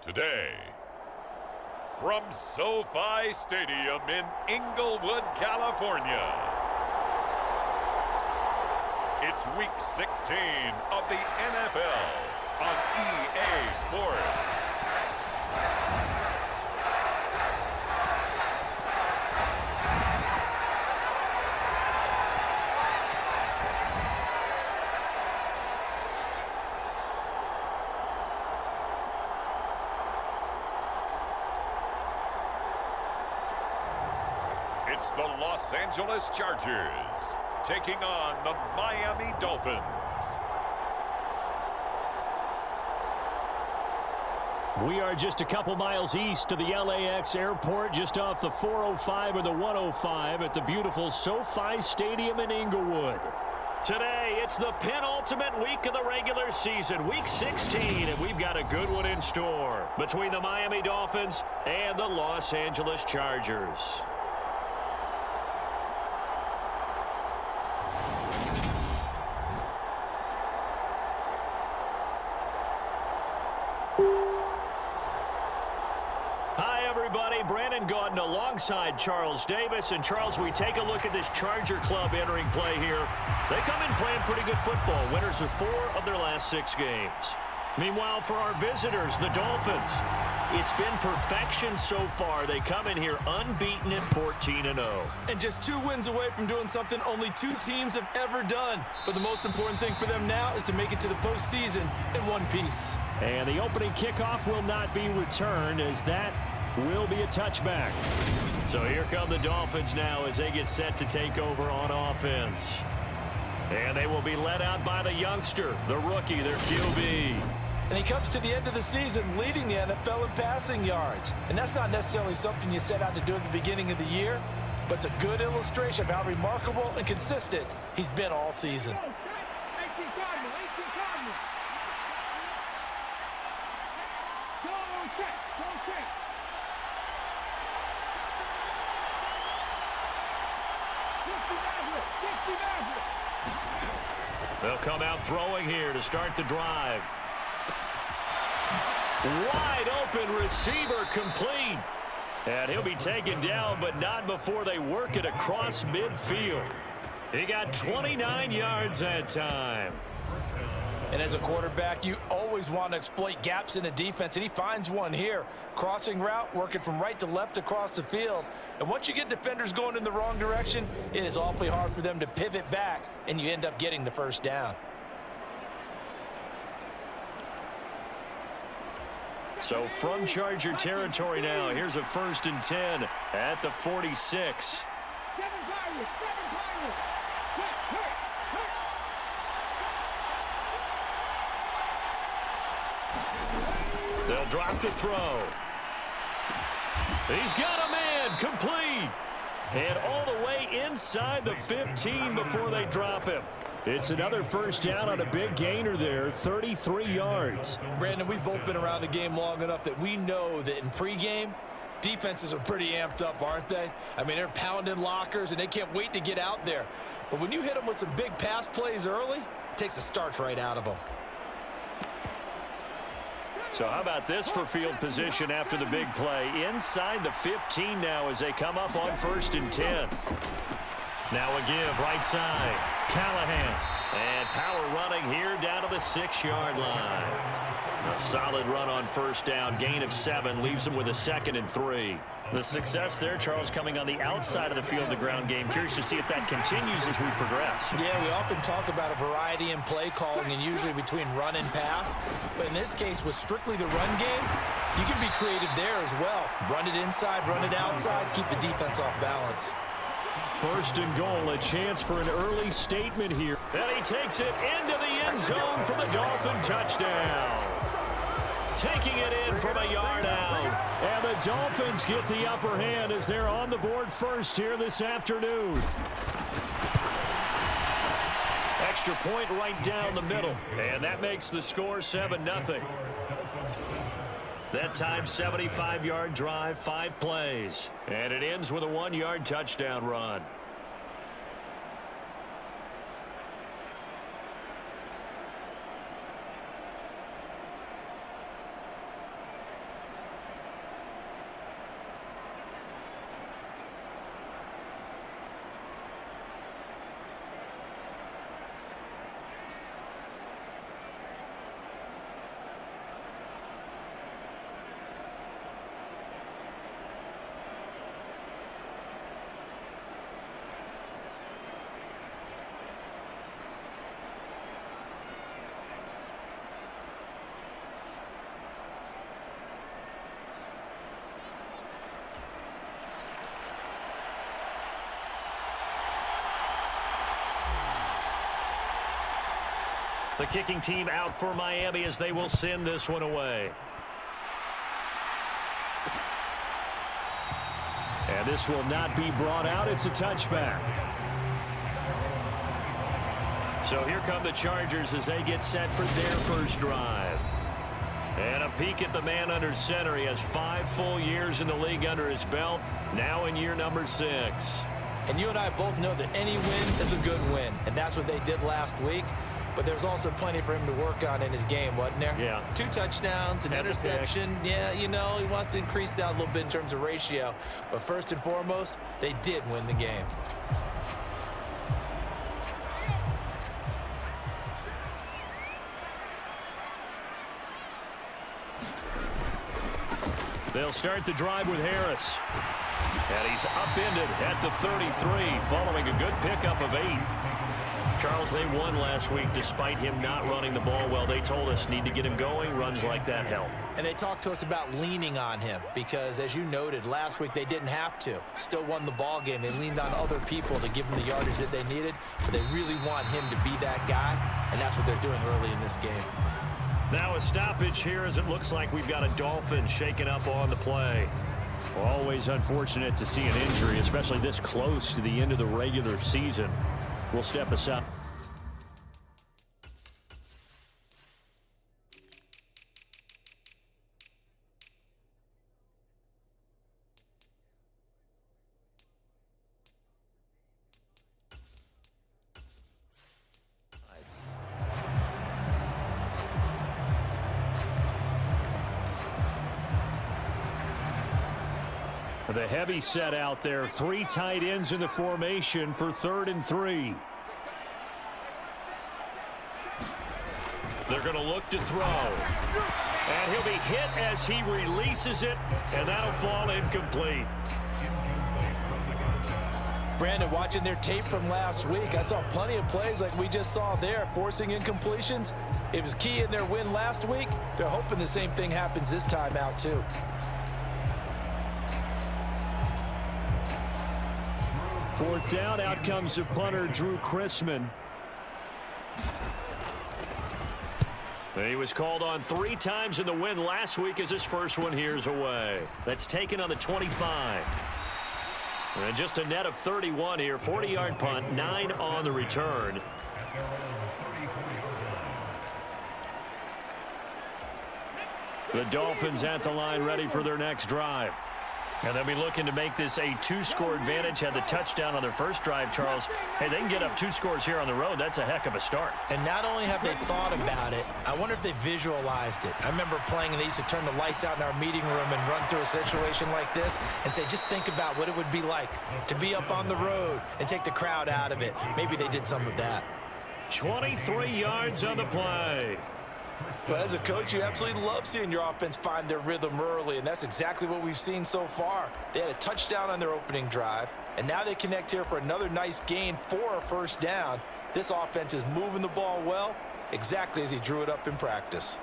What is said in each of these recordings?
Today, from SoFi Stadium in Inglewood, California, it's Week 16 of the NFL on EA Sports. It's the Los Angeles Chargers taking on the Miami Dolphins. We are just a couple miles east of the LAX airport, just off the 405 or the 105 at the beautiful SoFi Stadium in Inglewood. Today, it's the penultimate week of the regular season, Week 16, and we've got a good one in store between the Miami Dolphins and the Los Angeles Chargers. Alongside Charles Davis. And Charles, we take a look at this Charger club entering play here. They come in playing pretty good football. Winners of 4 of their last 6 games. Meanwhile, for our visitors, the Dolphins, it's been perfection so far. They come in here unbeaten at 14-0. And just 2 wins away from doing something only 2 teams have ever done. But the most important thing for them now is to make it to the postseason in one piece. And the opening kickoff will not be returned, as that will be a touchback. So here come the Dolphins now as they get set to take over on offense. And they will be led out by the youngster, the rookie, their QB. And he comes to the end of the season leading the NFL in passing yards. And that's not necessarily something you set out to do at the beginning of the year, but it's a good illustration of how remarkable and consistent he's been all season. They'll come out throwing here to start the drive. Wide open receiver complete. And he'll be taken down, but not before they work it across midfield. He got 29 yards that time. And as a quarterback, you always want to exploit gaps in the defense, and he finds one here. Crossing route, working from right to left across the field. And once you get defenders going in the wrong direction, it is awfully hard for them to pivot back, and you end up getting the first down. So from Charger territory now, here's a 1st and 10 at the 46. They'll drop to throw. He's got a man, complete. And all the way inside the 15 before they drop him. It's another first down on a big gainer there, 33 yards. Brandon, we've both been around the game long enough that we know that in pregame, defenses are pretty amped up, aren't they? I mean, they're pounding lockers, and they can't wait to get out there. But when you hit them with some big pass plays early, it takes the starch right out of them. So how about this for field position after the big play? Inside the 15 now as they come up on 1st and 10. Now a give right side. Callahan. And power running here down to the 6-yard line. A solid run on first down. Gain of 7 leaves them with a 2nd and 3. The success there, Charles, coming on the outside of the field, the ground game. Curious to see if that continues as we progress. Yeah, we often talk about a variety in play calling and usually between run and pass. But in this case, with strictly the run game, you can be creative there as well. Run it inside, run it outside, keep the defense off balance. 1st and goal, a chance for an early statement here. And he takes it into the end zone for the Dolphin touchdown. Taking it in from a yard out. And the Dolphins get the upper hand as they're on the board first here this afternoon. Extra point right down the middle. And that makes the score 7-0. That time, 75-yard drive, 5 plays. And it ends with a 1-yard touchdown run. The kicking team out for Miami as they will send this one away. And this will not be brought out. It's a touchback. So here come the Chargers as they get set for their first drive. And a peek at the man under center. He has 5 full years in the league under his belt, now in year number 6. And you and I both know that any win is a good win, and that's what they did last week. But there's also plenty for him to work on in his game, wasn't there? Yeah. 2 touchdowns, an interception. Yeah, you know, he wants to increase that a little bit in terms of ratio. But first and foremost, they did win the game. They'll start the drive with Harris. And he's upended at the 33 following a good pickup of 8. Charles, they won last week despite him not running the ball well. They told us need to get him going. Runs like that help. And they talked to us about leaning on him because, as you noted, last week they didn't have to. Still won the ball game. They leaned on other people to give them the yardage that they needed. But they really want him to be that guy, and that's what they're doing early in this game. Now a stoppage here as it looks like we've got a Dolphin shaken up on the play. Always unfortunate to see an injury, especially this close to the end of the regular season. We'll step aside. The heavy set out there. 3 tight ends in the formation for 3rd and 3. They're going to look to throw. And he'll be hit as he releases it, and that'll fall incomplete. Brandon, watching their tape from last week, I saw plenty of plays like we just saw there, forcing incompletions. It was key in their win last week. They're hoping the same thing happens this time out, too. Fourth down, out comes the punter, Drew Chrisman. He was called on 3 times in the win last week as his first one here's away. That's taken on the 25. And just a net of 31 here. 40-yard punt, 9 on the return. The Dolphins at the line ready for their next drive. And they'll be looking to make this a 2-score advantage. Had the touchdown on their first drive, Charles. Hey, they can get up 2 scores here on the road. That's a heck of a start. And not only have they thought about it, I wonder if they visualized it. I remember playing and they used to turn the lights out in our meeting room and run through a situation like this and say, just think about what it would be like to be up on the road and take the crowd out of it. Maybe they did some of that. 23 yards on the play. Well, as a coach, you absolutely love seeing your offense find their rhythm early, and that's exactly what we've seen so far. They had a touchdown on their opening drive, and now they connect here for another nice gain for a first down. This offense is moving the ball well, exactly as he drew it up in practice.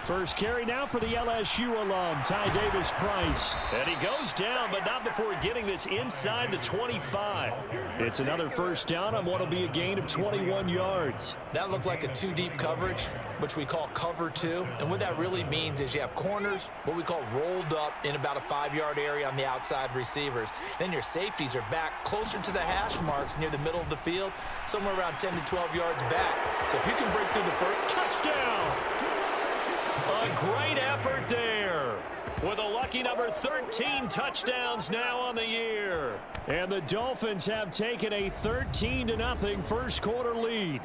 First carry now for the LSU alum, Ty Davis-Price. And he goes down, but not before getting this inside the 25. It's another first down on what will be a gain of 21 yards. That looked like a 2-deep coverage, which we call cover 2. And what that really means is you have corners, what we call rolled up in about a 5-yard area on the outside receivers. Then your safeties are back closer to the hash marks near the middle of the field, somewhere around 10 to 12 yards back. So if you can break through the first touchdown. A great effort there with a lucky number 13 touchdowns now on the year. And the Dolphins have taken a 13-0 first quarter lead.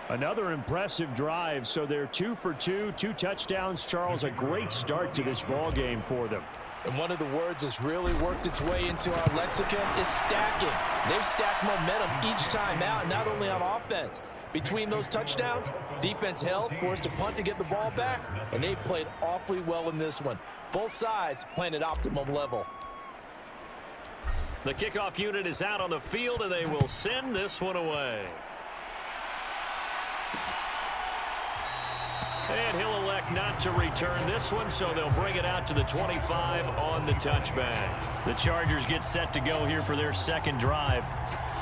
Another impressive drive, so they're 2 for 2, 2 touchdowns. Charles, a great start to this ball game for them. And one of the words that's really worked its way into our lexicon is stacking. They've stacked momentum each time out, not only on offense. Between those touchdowns, defense held, forced a punt to get the ball back, and they played awfully well in this one. Both sides playing at optimum level. The kickoff unit is out on the field, and they will send this one away. And he'll elect not to return this one, so they'll bring it out to the 25 on the touchback. The Chargers get set to go here for their second drive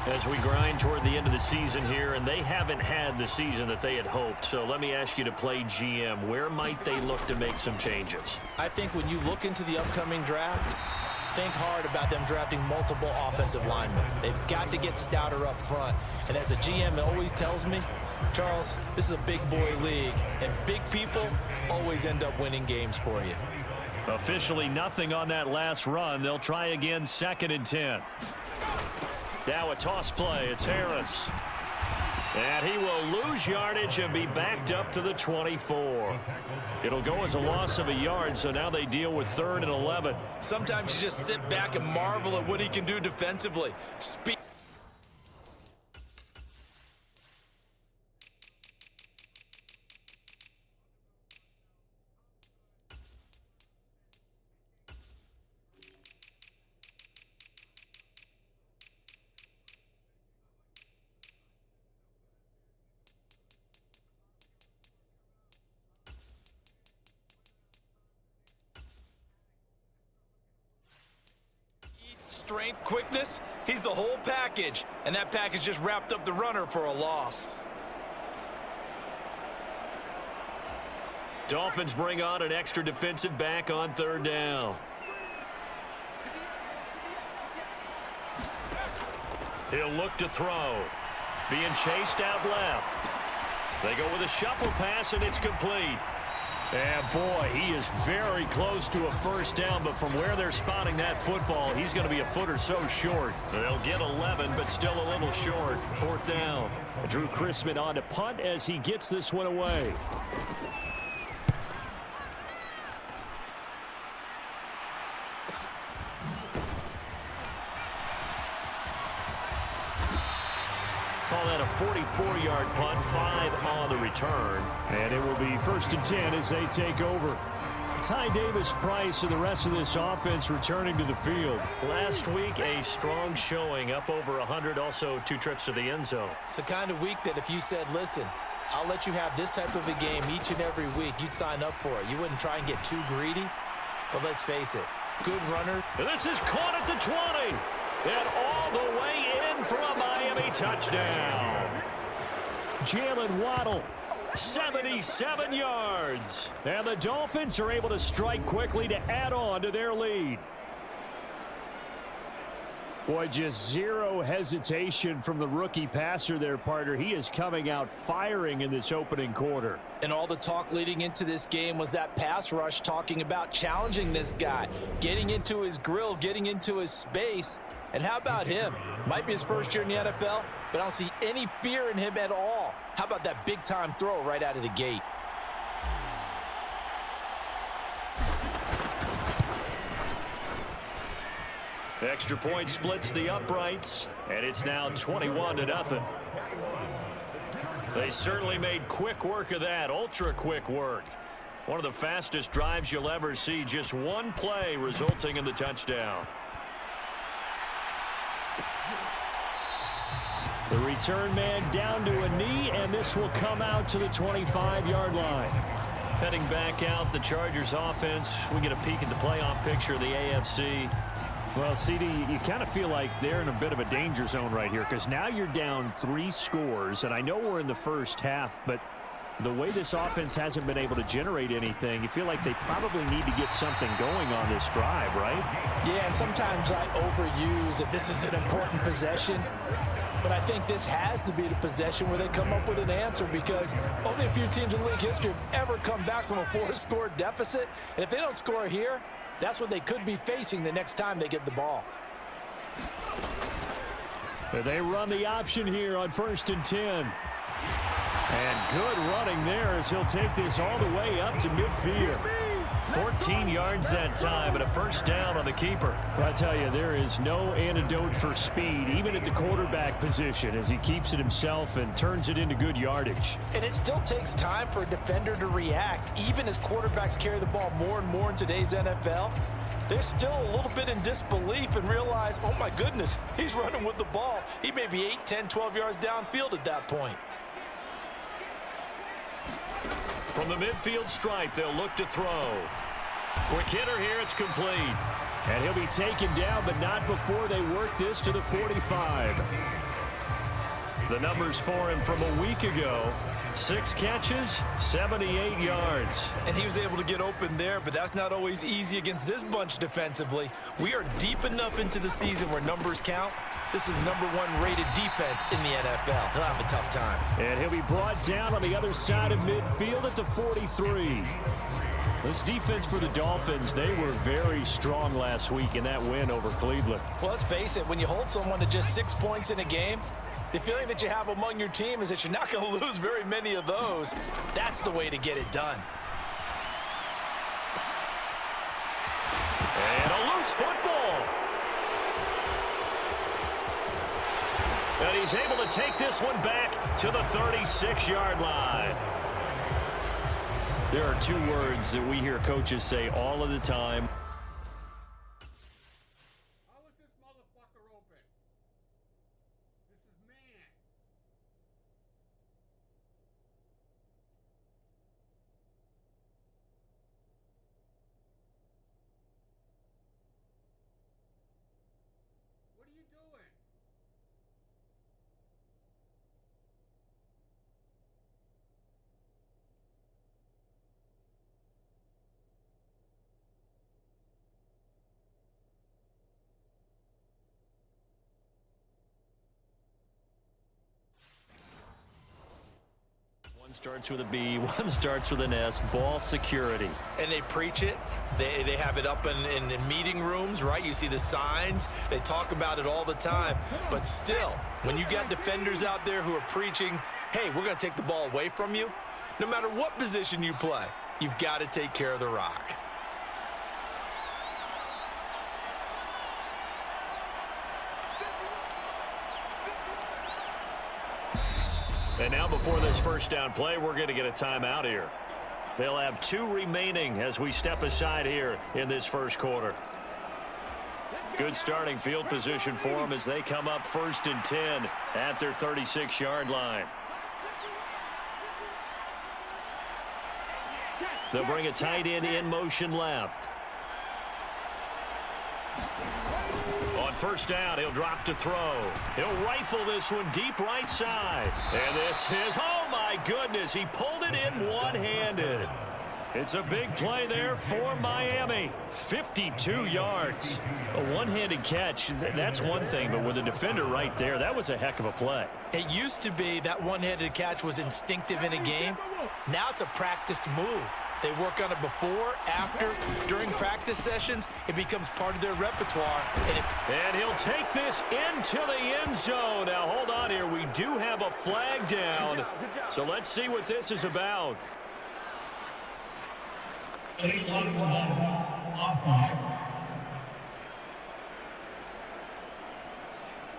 as we grind toward the end of the season here, and they haven't had the season that they had hoped. So let me ask you to play GM. Where might they look to make some changes? I think when you look into the upcoming draft, think hard about them drafting multiple offensive linemen. They've got to get stouter up front. And as a GM, it always tells me, Charles, this is a big boy league, and big people always end up winning games for you. Officially nothing on that last run. They'll try again, 2nd and 10. Now a toss play. It's Harris. And he will lose yardage and be backed up to the 24. It'll go as a loss of a yard, so now they deal with 3rd and 11. Sometimes you just sit back and marvel at what he can do defensively. Strength, quickness, he's the whole package. And that package just wrapped up the runner for a loss. Dolphins bring on an extra defensive back on 3rd down. He'll look to throw. Being chased out left. They go with a shuffle pass, and it's complete. And, boy, he is very close to a first down, but from where they're spotting that football, he's going to be a foot or so short. They'll get 11, but still a little short. 4th down. Drew Chrisman on to punt as he gets this one away. Call that a 44-yard punt, 5 on the return. And it will be 1st and 10 as they take over. Ty Davis-Price and the rest of this offense returning to the field. Last week, a strong showing, up over 100, also 2 trips to the end zone. It's the kind of week that if you said, listen, I'll let you have this type of a game each and every week, you'd sign up for it. You wouldn't try and get too greedy. But let's face it, good runner. And this is caught at the 20. And all the way in for a Miami touchdown. Jalen Waddle, 77 yards. And the Dolphins are able to strike quickly to add on to their lead. Boy, just zero hesitation from the rookie passer there, partner. He is coming out firing in this opening quarter. And all the talk leading into this game was that pass rush talking about challenging this guy, getting into his grill, getting into his space. And how about him? Might be his first year in the NFL, but I don't see any fear in him at all. How about that big-time throw right out of the gate? Extra point splits the uprights, and it's now 21-0. They certainly made quick work of that, ultra-quick work. One of the fastest drives you'll ever see, just one play resulting in the touchdown. The return man down to a knee, and this will come out to the 25-yard line. Heading back out, the Chargers offense. We get a peek at the playoff picture of the AFC. Well, CD, you kind of feel like they're in a bit of a danger zone right here because now you're down 3 scores, and I know we're in the first half, but the way this offense hasn't been able to generate anything, you feel like they probably need to get something going on this drive, right? Yeah, and sometimes I overuse that this is an important possession, but I think this has to be the possession where they come up with an answer because only a few teams in league history have ever come back from a 4-score deficit, and if they don't score here, that's what they could be facing the next time they get the ball. They run the option here on 1st and 10. And good running there as he'll take this all the way up to midfield. 14 yards that time and a first down on the keeper. I tell you, there is no antidote for speed, even at the quarterback position, as he keeps it himself and turns it into good yardage. And it still takes time for a defender to react, even as quarterbacks carry the ball more and more in today's NFL. They're still a little bit in disbelief and realize, oh my goodness, he's running with the ball. He may be 8, 10, 12 yards downfield at that point. From the midfield stripe, they'll look to throw. Quick hitter here, it's complete. And he'll be taken down, but not before they work this to the 45. The numbers for him from a week ago: 6 catches, 78 yards. And he was able to get open there, but that's not always easy against this bunch defensively. We are deep enough into the season where numbers count. This is #1 rated defense in the NFL. He'll have a tough time. And he'll be brought down on the other side of midfield at the 43. This defense for the Dolphins, they were very strong last week in that win over Cleveland. Well, let's face it, when you hold someone to just 6 points in a game, the feeling that you have among your team is that you're not going to lose very many of those. That's the way to get it done. And a loose football. And he's able to take this one back to the 36-yard line. There are 2 words that we hear coaches say all of the time. How is this motherfucker open? This is man. What are you doing? One starts with a B, one starts with an S. Ball security. And they preach it. They have it up in meeting rooms, right? You see the signs. They talk about it all the time. But still, when you got defenders out there who are preaching, hey, we're going to take the ball away from you, no matter what position you play, you've got to take care of the rock. And now before this first down play, we're going to get a timeout here. They'll have 2 remaining as we step aside here in this first quarter. Good starting field position for them as they come up 1st and 10 at their 36-yard line. They'll bring a tight end in motion left. On first down, he'll drop to throw. He'll rifle this one deep right side. And this is, oh my goodness, he pulled it in one-handed. It's a big play there for Miami. 52 yards. A one-handed catch, that's one thing, but with a defender right there, that was a heck of a play. It used to be that one-handed catch was instinctive in a game. Now it's a practiced move. They work on it before, after, during practice sessions. It becomes part of their repertoire. And he'll take this into the end zone. Now, hold on here. We do have a flag down. So let's see what this is about.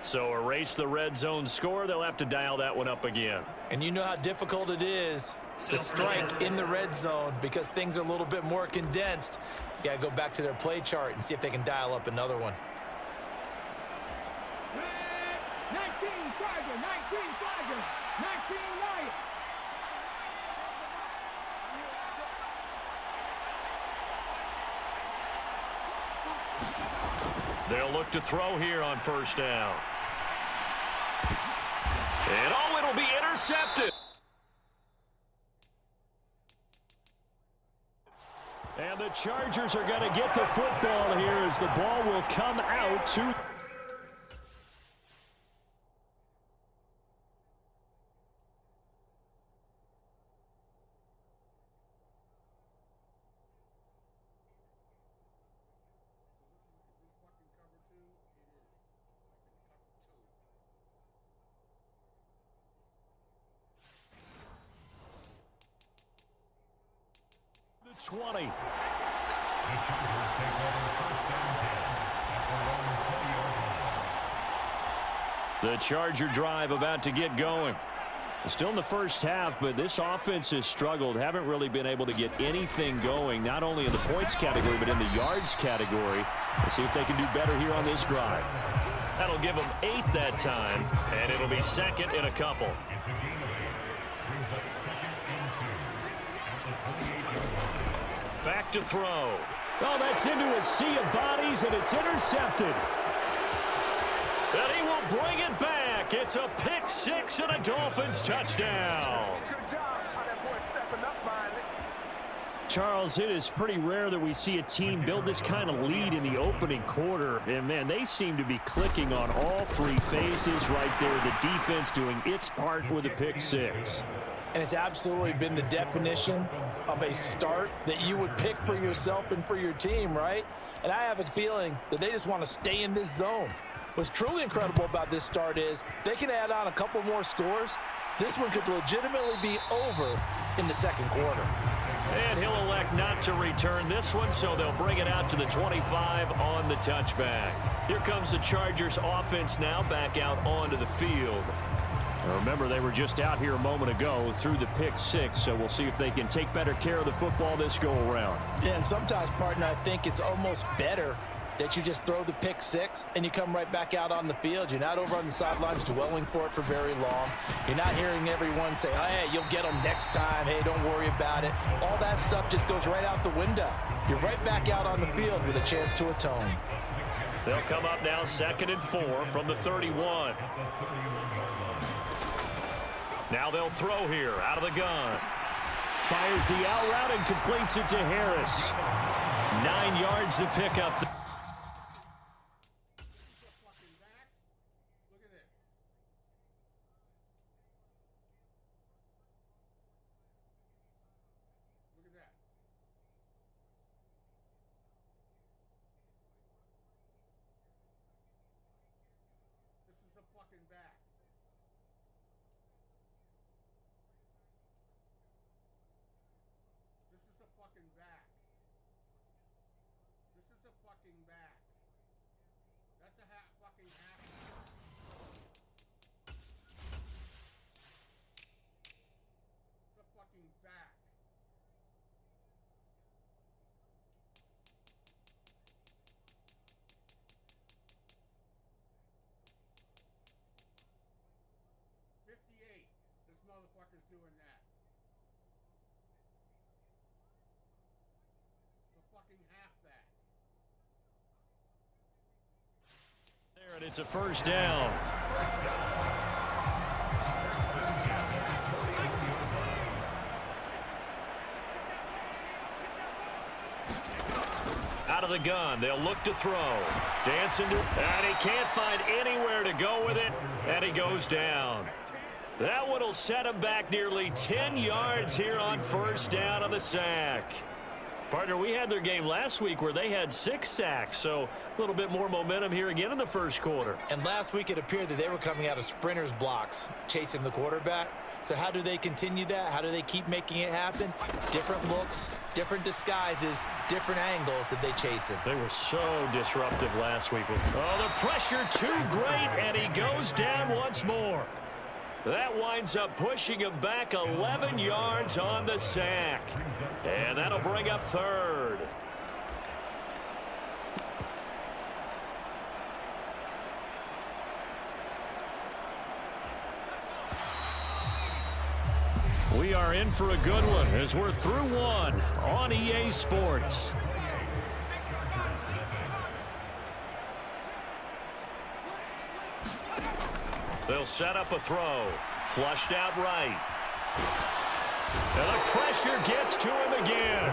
So erase the red zone score. They'll have to dial that one up again. And you know how difficult it is to strike in the red zone because things are a little bit more condensed. You got to go back to their play chart and see if they can dial up another one. 19 Chargers, 19 Chargers, 19 Lions. They'll look to throw here on first down. And oh, it'll be intercepted. And the Chargers are going to get the football here as the ball will come out to... the 20. The Charger drive about to get going. Still in the first half, but this offense has struggled. Haven't really been able to get anything going, not only in the points category, but in the yards category. Let's see if they can do better here on this drive. That'll give them 8 that time, and it'll be second and a couple. look to throw. Oh, that's into a sea of bodies, and it's intercepted. And he will bring it back. It's a pick six and a Dolphins touchdown. Good job by that boy stepping up behind it. Charles, it is pretty rare that we see a team build this kind of lead in the opening quarter. And, man, they seem to be clicking on all three phases right there. The defense doing its part with a pick six. And it's absolutely been the definition of a start that you would pick for yourself and for your team, right? And I have a feeling that they just want to stay in this zone. What's truly incredible about this start is they can add on a couple more scores. This one could legitimately be over in the second quarter. And he'll elect not to return this one, so they'll bring it out to the 25 on the touchback. Here comes the Chargers offense now back out onto the field. Remember, they were just out here a moment ago through the pick six, so we'll see if they can take better care of the football this go-around. Yeah, and sometimes, partner, I think it's almost better that you just throw the pick six and you come right back out on the field. You're not over on the sidelines dwelling for it for very long. You're not hearing everyone say, oh, hey, you'll get them next time. Hey, don't worry about it. All that stuff just goes right out the window. You're right back out on the field with a chance to atone. They'll come up now 2nd and 4 from the 31. Now they'll throw here out of the gun. Fires the out route and completes it to Harris. 9 yards to pick up. Look at this. Look at that. This is a fucking back. This is a fucking back. This is a fucking back. That's a fucking half. It's a fucking back. This motherfucker's doing that. It's a fucking halfback. There, and it's a first down. Out of the gun, they'll look to throw. Dancing to, and he can't find anywhere to go with it, and he goes down. That one will set him back nearly 10 yards here on first down on the sack. Partner, we had their game last week where they had 6 sacks, so a little bit more momentum here again in the first quarter. And last week it appeared that they were coming out of sprinters blocks, chasing the quarterback. So how do they continue that? How do they keep making it happen? Different looks, different disguises, different angles that they chase him. They were so disruptive last week. Oh, the pressure too great, and he goes down once more. That winds up pushing him back 11 yards on the sack. And that'll bring up third. We are in for a good one as we're through one on EA Sports. They'll set up a throw. Flushed out right. And the pressure gets to him again.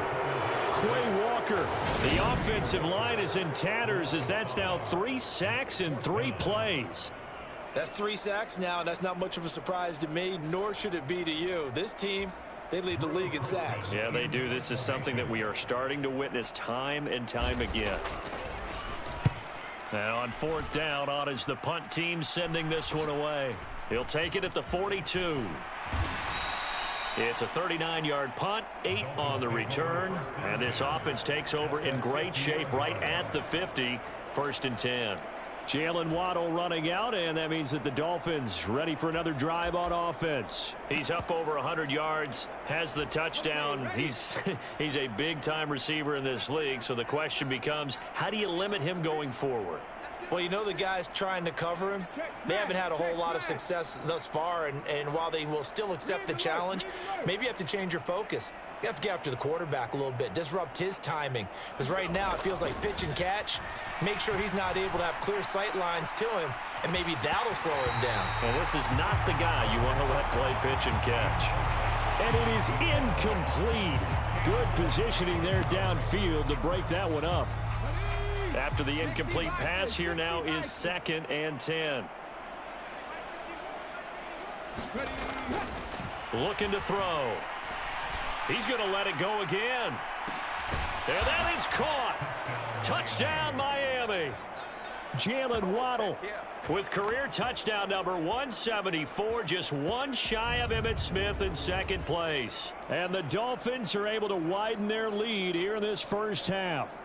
Quay Walker, the offensive line is in tatters as that's now 3 sacks in 3 plays. That's 3 sacks now, and that's not much of a surprise to me, nor should it be to you. This team, they lead the league in sacks. Yeah, they do. This is something that we are starting to witness time and time again. And on 4th down, on is the punt team sending this one away. He'll take it at the 42. It's a 39-yard punt, 8 on the return. And this offense takes over in great shape right at the 50, 1st and 10. Jalen Waddle running out, and that means that the Dolphins ready for another drive on offense. He's up over 100 yards, has the touchdown. He's a big-time receiver in this league, so the question becomes, how do you limit him going forward? Well, you know the guys trying to cover him, they haven't had a whole lot of success thus far, and while they will still accept the challenge, maybe you have to change your focus. You have to get after the quarterback a little bit, disrupt his timing, because right now it feels like pitch and catch. Make sure he's not able to have clear sight lines to him, and maybe that'll slow him down. And this is not the guy you want to let play pitch and catch. And it is incomplete. Good positioning there downfield to break that one up. After the incomplete pass, here now is 2nd and 10. Looking to throw. He's going to let it go again. And that is caught. Touchdown, Miami. Jalen Waddle. With career touchdown number 174, just one shy of Emmitt Smith in 2nd place. And the Dolphins are able to widen their lead here in this first half.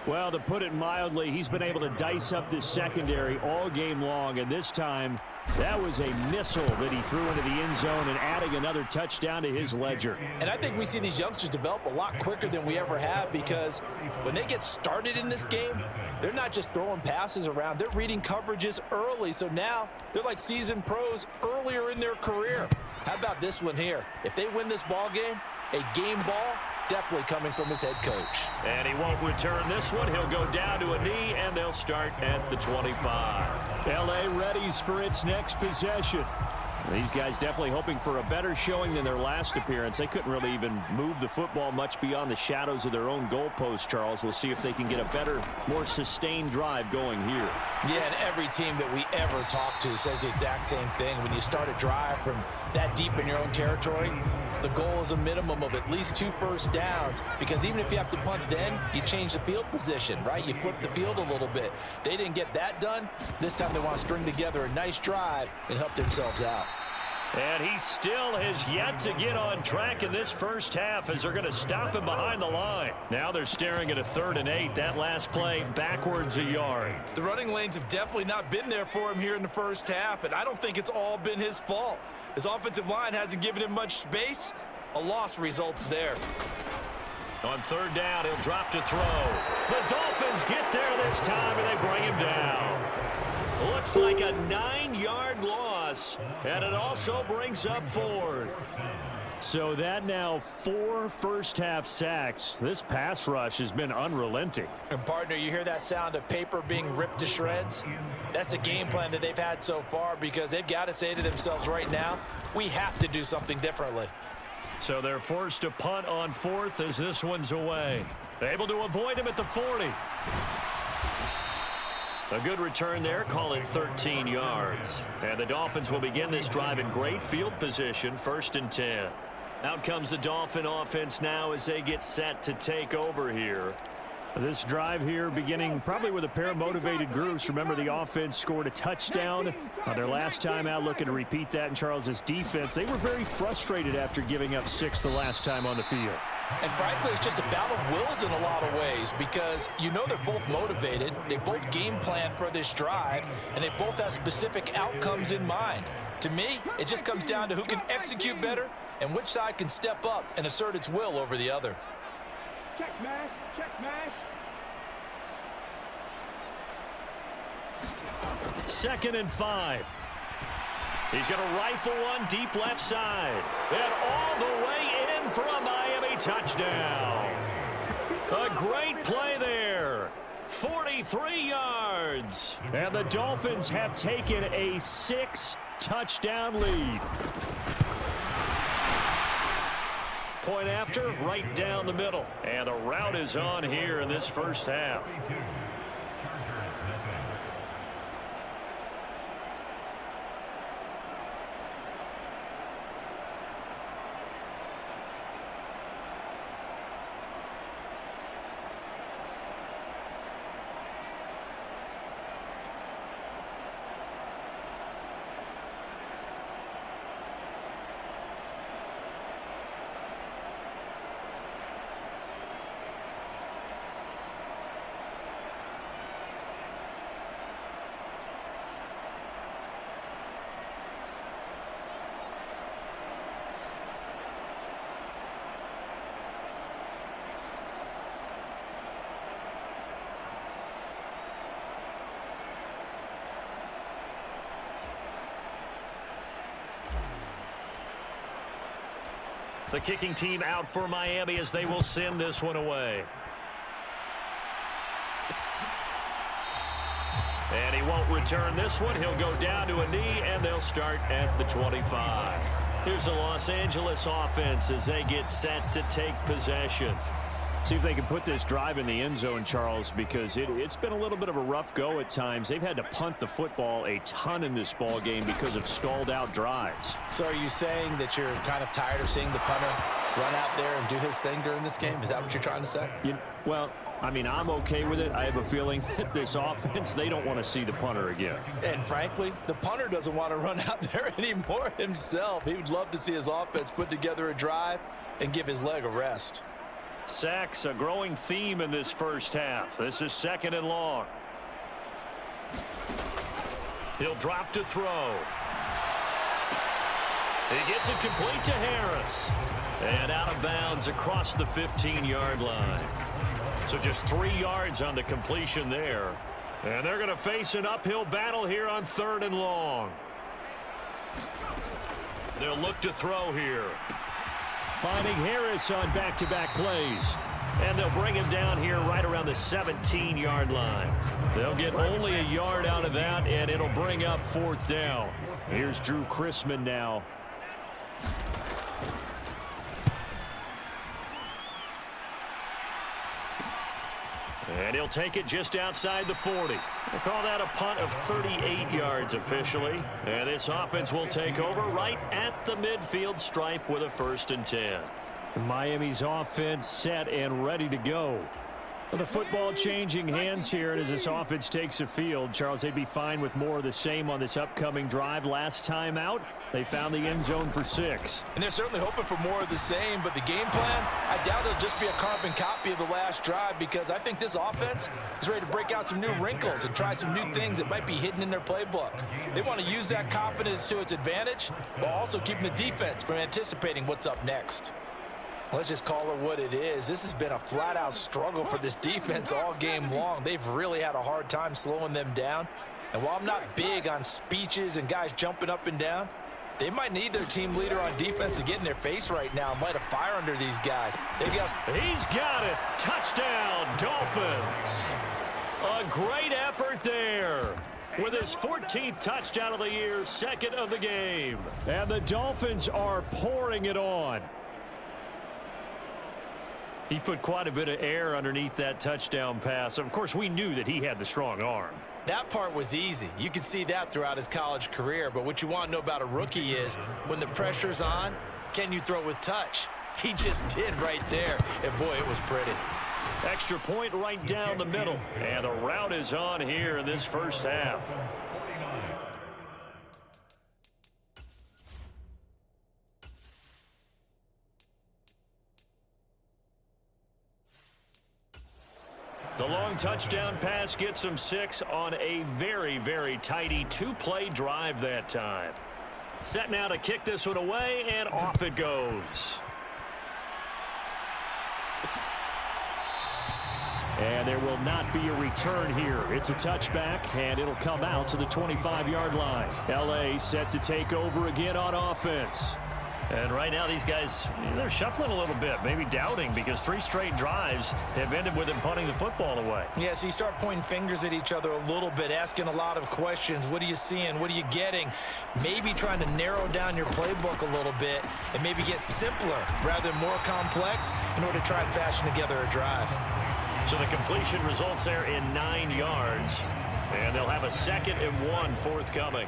Well, to put it mildly, he's been able to dice up this secondary all game long, and this time that was a missile that he threw into the end zone and adding another touchdown to his ledger. And I think we see these youngsters develop a lot quicker than we ever have, because when they get started in this game, they're not just throwing passes around. They're reading coverages early, so now they're like seasoned pros earlier in their career. How about this one here? If they win this ball game, a game ball, definitely coming from his head coach. And he won't return this one. He'll go down to a knee, and they'll start at the 25. L.A. readies for its next possession. These guys definitely hoping for a better showing than their last appearance. They couldn't really even move the football much beyond the shadows of their own goalpost, Charles. We'll see if they can get a better, more sustained drive going here. Yeah, and every team that we ever talk to says the exact same thing. When you start a drive from that deep in your own territory, the goal is a minimum of at least 2 first downs, because even if you have to punt then, you change the field position, right? You flip the field a little bit. They didn't get that done. This time they want to string together a nice drive and help themselves out. And he still has yet to get on track in this first half as they're going to stop him behind the line. Now they're staring at a 3rd and 8. That last play backwards a yard. The running lanes have definitely not been there for him here in the first half, and I don't think it's all been his fault. His offensive line hasn't given him much space. A loss results there. On 3rd down, he'll drop to throw. The Dolphins get there this time, and they bring him down. Looks like a 9-yard loss, and it also brings up 4th. So that now 4 first-half sacks. This pass rush has been unrelenting. And, partner, you hear that sound of paper being ripped to shreds? That's a game plan that they've had so far, because they've got to say to themselves right now, we have to do something differently. So they're forced to punt on 4th as this one's away. Able to avoid him at the 40. A good return there, call it 13 yards. And the Dolphins will begin this drive in great field position, 1st and 10. Out comes the Dolphin offense now as they get set to take over here. This drive here beginning probably with a pair of motivated groups. Remember, the offense scored a touchdown on their last time out, looking to repeat that in Charles's defense. They were very frustrated after giving up 6 the last time on the field. And frankly, it's just a battle of wills in a lot of ways, because you know they're both motivated, they both game plan for this drive, and they both have specific outcomes in mind. To me, it just comes down to who can execute better and which side can step up and assert its will over the other. Check mash, check mash. 2nd and 5. He's going to rifle one deep left side. And all the way in for a Miami touchdown. A great play there. 43 yards. And the Dolphins have taken a 6-touchdown lead. Point after, right down the middle. And the route is on here in this first half. The kicking team out for Miami as they will send this one away. And he won't return this one. He'll go down to a knee, and they'll start at the 25. Here's the Los Angeles offense as they get set to take possession. See if they can put this drive in the end zone, Charles, because it's been a little bit of a rough go at times. They've had to punt the football a ton in this ball game because of stalled out drives. So are you saying that you're kind of tired of seeing the punter run out there and do his thing during this game? Is that what you're trying to say? Well, I mean, I'm okay with it. I have a feeling that this offense, they don't want to see the punter again. And frankly, the punter doesn't want to run out there anymore himself. He would love to see his offense put together a drive and give his leg a rest. Sacks, a growing theme in this first half. This is 2nd and long. He'll drop to throw. He gets it complete to Harris. And out of bounds across the 15-yard line. So just 3 yards on the completion there. And they're going to face an uphill battle here on 3rd and long. They'll look to throw here. Finding Harris on back-to-back plays. And they'll bring him down here right around the 17-yard line. They'll get only a yard out of that, and it'll bring up 4th down. Here's Drew Chrisman now. And he'll take it just outside the 40. We'll call that a punt of 38 yards officially. And this offense will take over right at the midfield stripe with a 1st and 10. Miami's offense set and ready to go. Well, the football changing hands here as this offense takes the field. Charles, they'd be fine with more of the same on this upcoming drive. Last time out, they found the end zone for 6. And they're certainly hoping for more of the same, but the game plan, I doubt it'll just be a carbon copy of the last drive because I think this offense is ready to break out some new wrinkles and try some new things that might be hidden in their playbook. They want to use that confidence to its advantage while also keeping the defense from anticipating what's up next. Let's just call it what it is. This has been a flat-out struggle for this defense all game long. They've really had a hard time slowing them down. And while I'm not big on speeches and guys jumping up and down, they might need their team leader on defense to get in their face right now and light a fire under these guys. He's got it. Touchdown, Dolphins. A great effort there. With his 14th touchdown of the year, 2nd of the game. And the Dolphins are pouring it on. He put quite a bit of air underneath that touchdown pass. Of course, we knew that he had the strong arm. That part was easy. You could see that throughout his college career. But what you want to know about a rookie is when the pressure's on, can you throw with touch? He just did right there. And, boy, it was pretty. Extra point right down the middle. And the route is on here in this first half. The long touchdown pass gets him 6 on a very, very tidy 2-play drive that time. Set now to kick this one away, and off it goes. And there will not be a return here. It's a touchback, and it'll come out to the 25-yard line. L.A. set to take over again on offense. And right now these guys, they're shuffling a little bit, maybe doubting, because 3 straight drives have ended with them punting the football away. Yeah, so you start pointing fingers at each other a little bit, asking a lot of questions. What are you seeing? What are you getting? Maybe trying to narrow down your playbook a little bit and maybe get simpler rather than more complex in order to try and fashion together a drive. So the completion results there in 9 yards, and they'll have a 2nd and 1 forthcoming.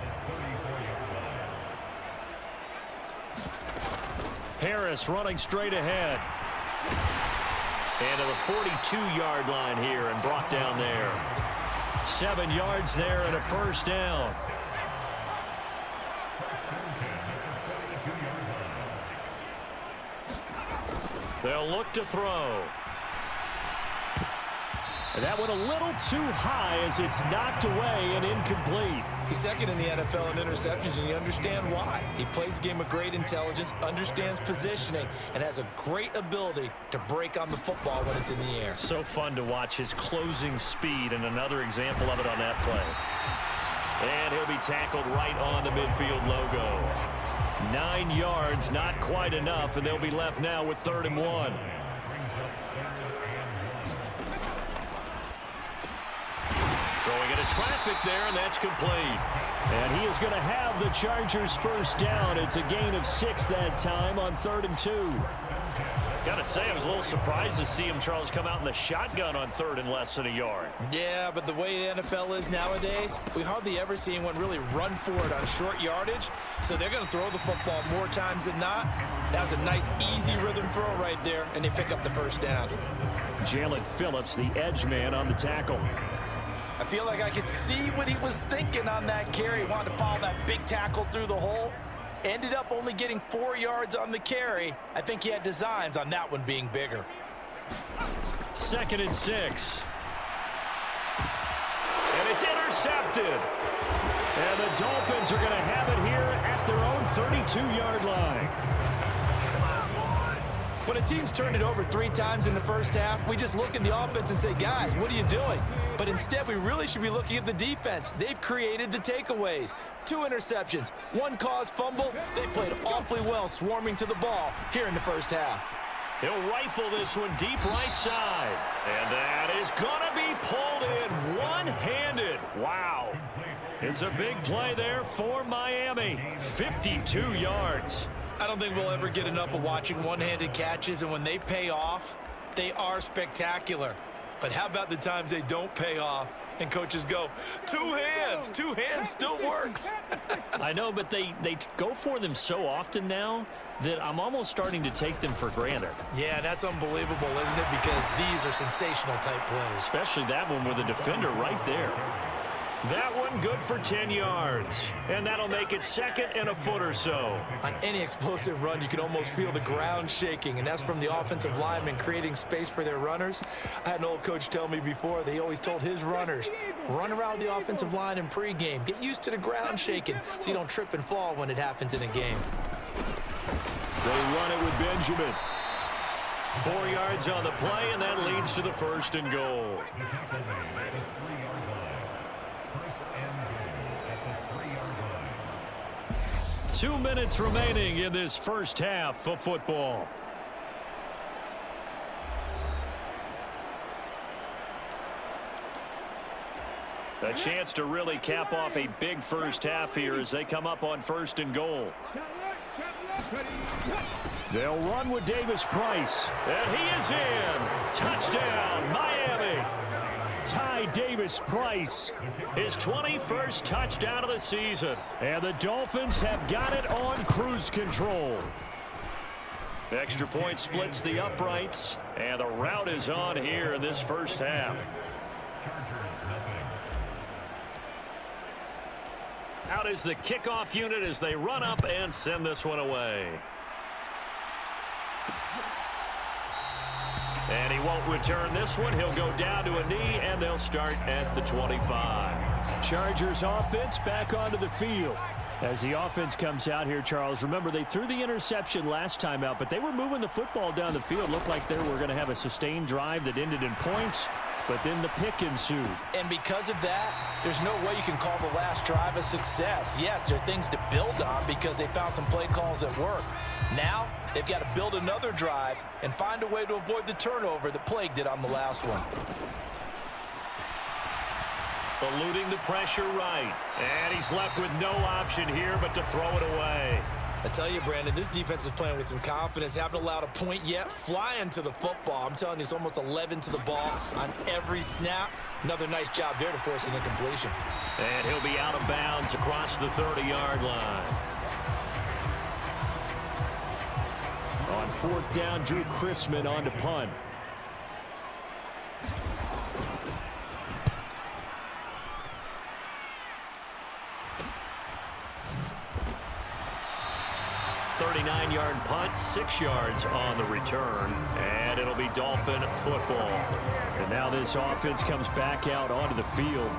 Harris running straight ahead. And to the 42-yard line here and brought down there. 7 yards there and a 1st down. They'll look to throw. And that went a little too high as it's knocked away and incomplete. He's 2nd in the NFL in interceptions, and you understand why. He plays a game of great intelligence, understands positioning, and has a great ability to break on the football when it's in the air. So fun to watch his closing speed, and another example of it on that play. And he'll be tackled right on the midfield logo. 9 yards, not quite enough, and they'll be left now with 3rd and 1. Throwing into traffic there, and that's complete. And he is going to have the Chargers first down. It's a gain of 6 that time on 3rd and 2. Got to say, I was a little surprised to see him, Charles, come out in the shotgun on 3rd and less than a yard. Yeah, but the way the NFL is nowadays, we hardly ever see anyone really run for it on short yardage. So they're going to throw the football more times than not. That was a nice, easy rhythm throw right there, and they pick up the first down. Jalen Phillips, the edge man on the tackle. I feel like I could see what he was thinking on that carry. He wanted to follow that big tackle through the hole. Ended up only getting 4 yards on the carry. I think he had designs on that one being bigger. 2nd and 6. And it's intercepted. And the Dolphins are going to have it here at their own 32-yard line. When a team's turned it over 3 times in the first half, we just look at the offense and say, guys, what are you doing? But instead, we really should be looking at the defense. They've created the takeaways. 2 interceptions, 1 caused fumble. They played awfully well swarming to the ball here in the first half. He'll rifle this one deep right side. And that is going to be pulled in one-handed. Wow. It's a big play there for Miami. 52 yards. I don't think we'll ever get enough of watching one-handed catches, and when they pay off, they are spectacular. But how about the times they don't pay off and coaches go, 2 hands, 2 hands still works. I know, but they go for them so often now that I'm almost starting to take them for granted. Yeah, that's unbelievable, isn't it? Because these are sensational type plays. Especially that one with a defender right there. That one good for 10 yards. And that'll make it 2nd and a foot or so. On any explosive run, you can almost feel the ground shaking, and that's from the offensive linemen creating space for their runners. I had an old coach tell me before, they always told his runners, run around the offensive line in pregame. Get used to the ground shaking so you don't trip and fall when it happens in a game. They run it with Benjamin. 4 yards on the play, and that leads to the 1st and goal. Two minutes remaining in this first half of football. A chance to really cap off a big first half here as they come up on 1st and goal. They'll run with Davis Price. And he is in. Touchdown, Miami. Ty Davis Price. His 21st touchdown of the season. And the Dolphins have got it on cruise control. Extra point splits the uprights. And the route is on here in this first half. Out is the kickoff unit as they run up and send this one away. And he won't return this one. He'll go down to a knee, and they'll start at the 25. Chargers offense back onto the field. As the offense comes out here, Charles, remember they threw the interception last time out, but they were moving the football down the field. Looked like they were going to have a sustained drive that ended in points, but then the pick ensued. And because of that, there's no way you can call the last drive a success. Yes, there are things to build on because they found some play calls that work. Now, they've got to build another drive and find a way to avoid the turnover that plagued it on the last one. Eluding the pressure right. And he's left with no option here but to throw it away. I tell you, Brandon, this defense is playing with some confidence. Haven't allowed a point yet. Flying to the football. I'm telling you, it's almost 11 to the ball on every snap. Another nice job there to force an incompletion. And he'll be out of bounds across the 30-yard line. On 4th down, Drew Chrisman on to punt. .39-yard punt, 6 yards on the return, and it'll be Dolphin football. And now this offense comes back out onto the field.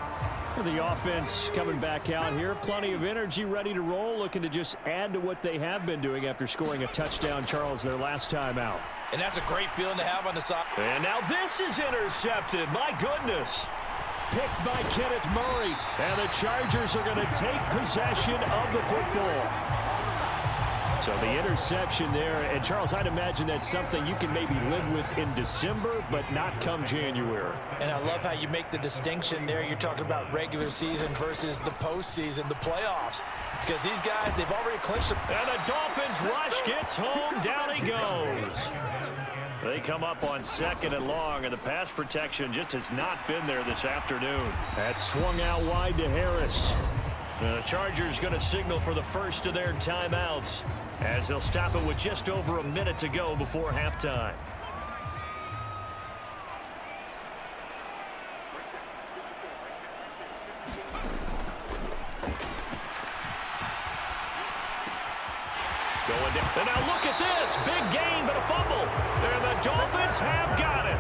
The offense coming back out here, plenty of energy, ready to roll, looking to just add to what they have been doing after scoring a touchdown, Charles, their last time out. And that's a great feeling to have on the side. And now this is intercepted. My goodness. Picked by Kenneth Murray. And the Chargers are going to take possession of the football. So the interception there, and Charles, I'd imagine that's something you can maybe live with in December, but not come January. And I love how you make the distinction there. You're talking about regular season versus the postseason, the playoffs. Because these guys, they've already clinched it. And the Dolphins rush gets home. Down he goes. They come up on 2nd and long, and the pass protection just has not been there this afternoon. That swung out wide to Harris. The Chargers going to signal for the first of their timeouts as they'll stop it with just over a minute to go before halftime. Going down. And now look at this. Big gain, but a fumble. And the Dolphins have got it.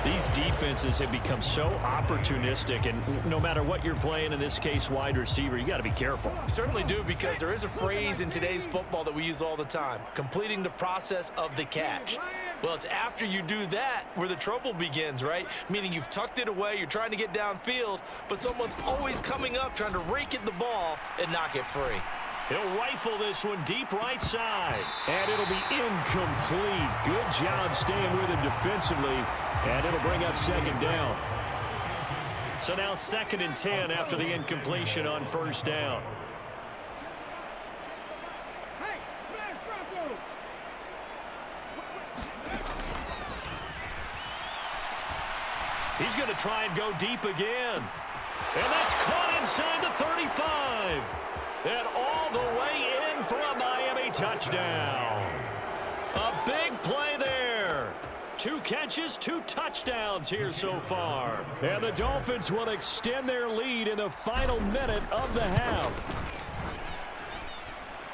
These defenses have become so opportunistic, and no matter what you're playing, in this case wide receiver, you got to be careful. Certainly do, because there is a phrase in today's football that we use all the time: completing the process of the catch. Well, it's after you do that where the trouble begins, right? Meaning you've tucked it away, you're trying to get downfield, but someone's always coming up trying to rake at the ball and knock it free. He'll rifle this one deep right side. And it'll be incomplete. Good job staying with him defensively. And it'll bring up 2nd down. So now 2nd and 10 after the incompletion on 1st down. He's going to try and go deep again. And that's caught inside the 35. And all the way in for a Miami touchdown. A big play there. 2 catches, 2 touchdowns here so far. And the Dolphins will extend their lead in the final minute of the half.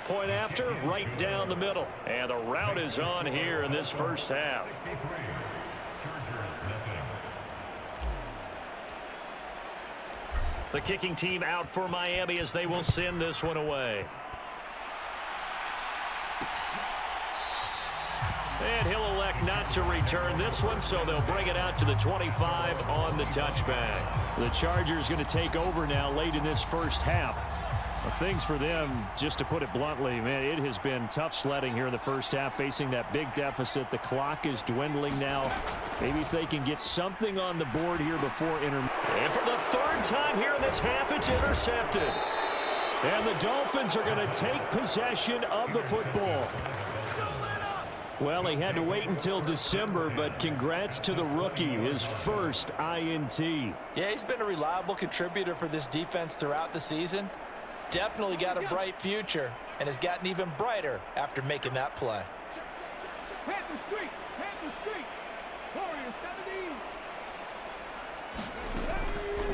Point after, right down the middle. And the route is on here in this first half. The kicking team out for Miami as they will send this one away. And he'll elect not to return this one, so they'll bring it out to the 25 on the touchback. The Chargers going to take over now late in this first half. Well, things for them, just to put it bluntly, man, it has been tough sledding here in the first half, facing that big deficit. The clock is dwindling now. Maybe if they can get something on the board here before intermission. And for the 3rd time here in this half, it's intercepted. And the Dolphins are going to take possession of the football. Well, he had to wait until December, but congrats to the rookie, his first INT. Yeah, he's been a reliable contributor for this defense throughout the season. Definitely got a bright future, and has gotten even brighter after making that play.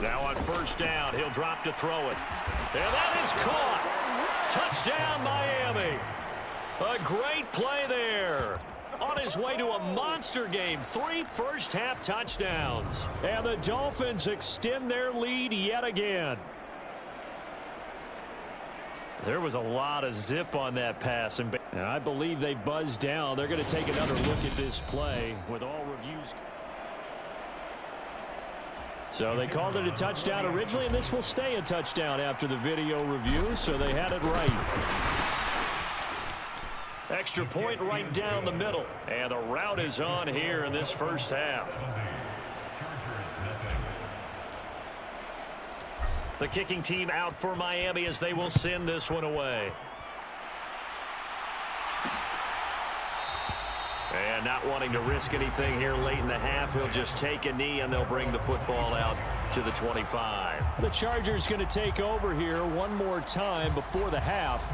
Now on 1st down, he'll drop to throw it. And that is caught. Touchdown, Miami. A great play there. On his way to a monster game, 3 first-half touchdowns. And the Dolphins extend their lead yet again. There was a lot of zip on that pass. And I believe they buzzed down. They're going to take another look at this play with all reviews. So they called it a touchdown originally, and this will stay a touchdown after the video review, so they had it right. Extra point right down the middle. And the route is on here in this first half. The kicking team out for Miami as they will send this one away. And not wanting to risk anything here late in the half, he'll just take a knee and they'll bring the football out to the 25. The Chargers going to take over here one more time before the half.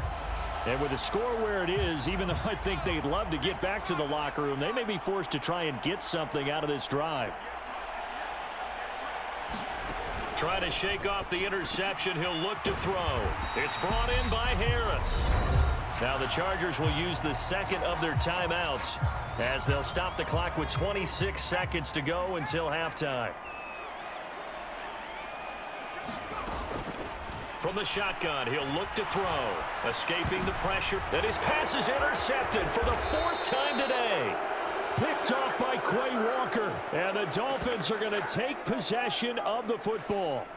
And with the score where it is, even though I think they'd love to get back to the locker room, they may be forced to try and get something out of this drive. Trying to shake off the interception, he'll look to throw. It's brought in by Harris. Now the Chargers will use the 2nd of their timeouts as they'll stop the clock with 26 seconds to go until halftime. From the shotgun, he'll look to throw. Escaping the pressure. And his pass is intercepted for the 4th time today. Picked off by Quay Walker. And the Dolphins are going to take possession of the football.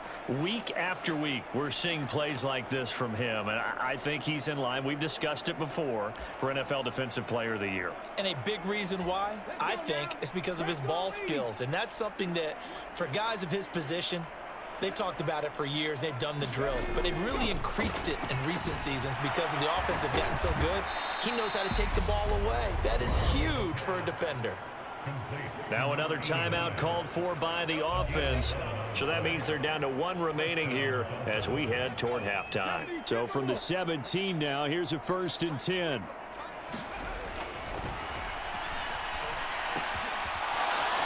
Week after week, we're seeing plays like this from him, and I think he's in line. We've discussed it before for NFL Defensive Player of the Year. And a big reason why, I think, is because of his ball skills. And that's something that, for guys of his position, they've talked about it for years. They've done the drills. But they've really increased it in recent seasons because of the offense have gotten so good. He knows how to take the ball away. That is huge for a defender. Now another timeout called for by the offense. So that means they're down to one remaining here as we head toward halftime. So from the 17 now, here's a 1st and 10.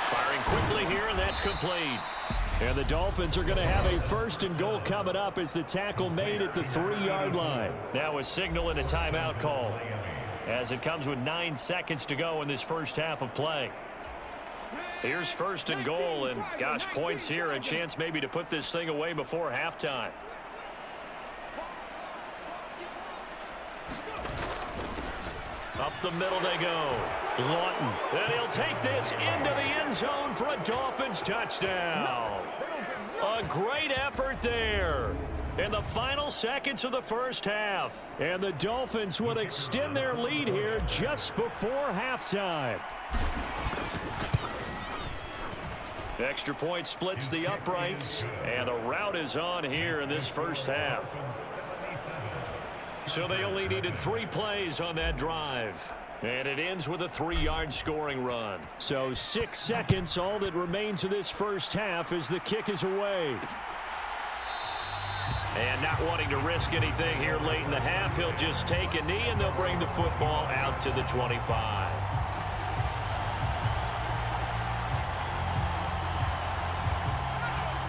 Firing quickly here, and that's complete. And the Dolphins are going to have a 1st and goal coming up as the tackle made at the 3-yard line. Now a signal and a timeout call as it comes with 9 seconds to go in this first half of play. Here's 1st and goal, and gosh, points here, a chance maybe to put this thing away before halftime. Up the middle they go. Lawton. And he'll take this into the end zone for a Dolphins touchdown. A great effort there in the final seconds of the first half. And the Dolphins will extend their lead here just before halftime. Extra point splits the uprights, and the route is on here in this first half. So they only needed 3 plays on that drive. And it ends with a 3-yard scoring run. So 6 seconds, all that remains of this first half as the kick is away. And not wanting to risk anything here late in the half, he'll just take a knee, and they'll bring the football out to the 25.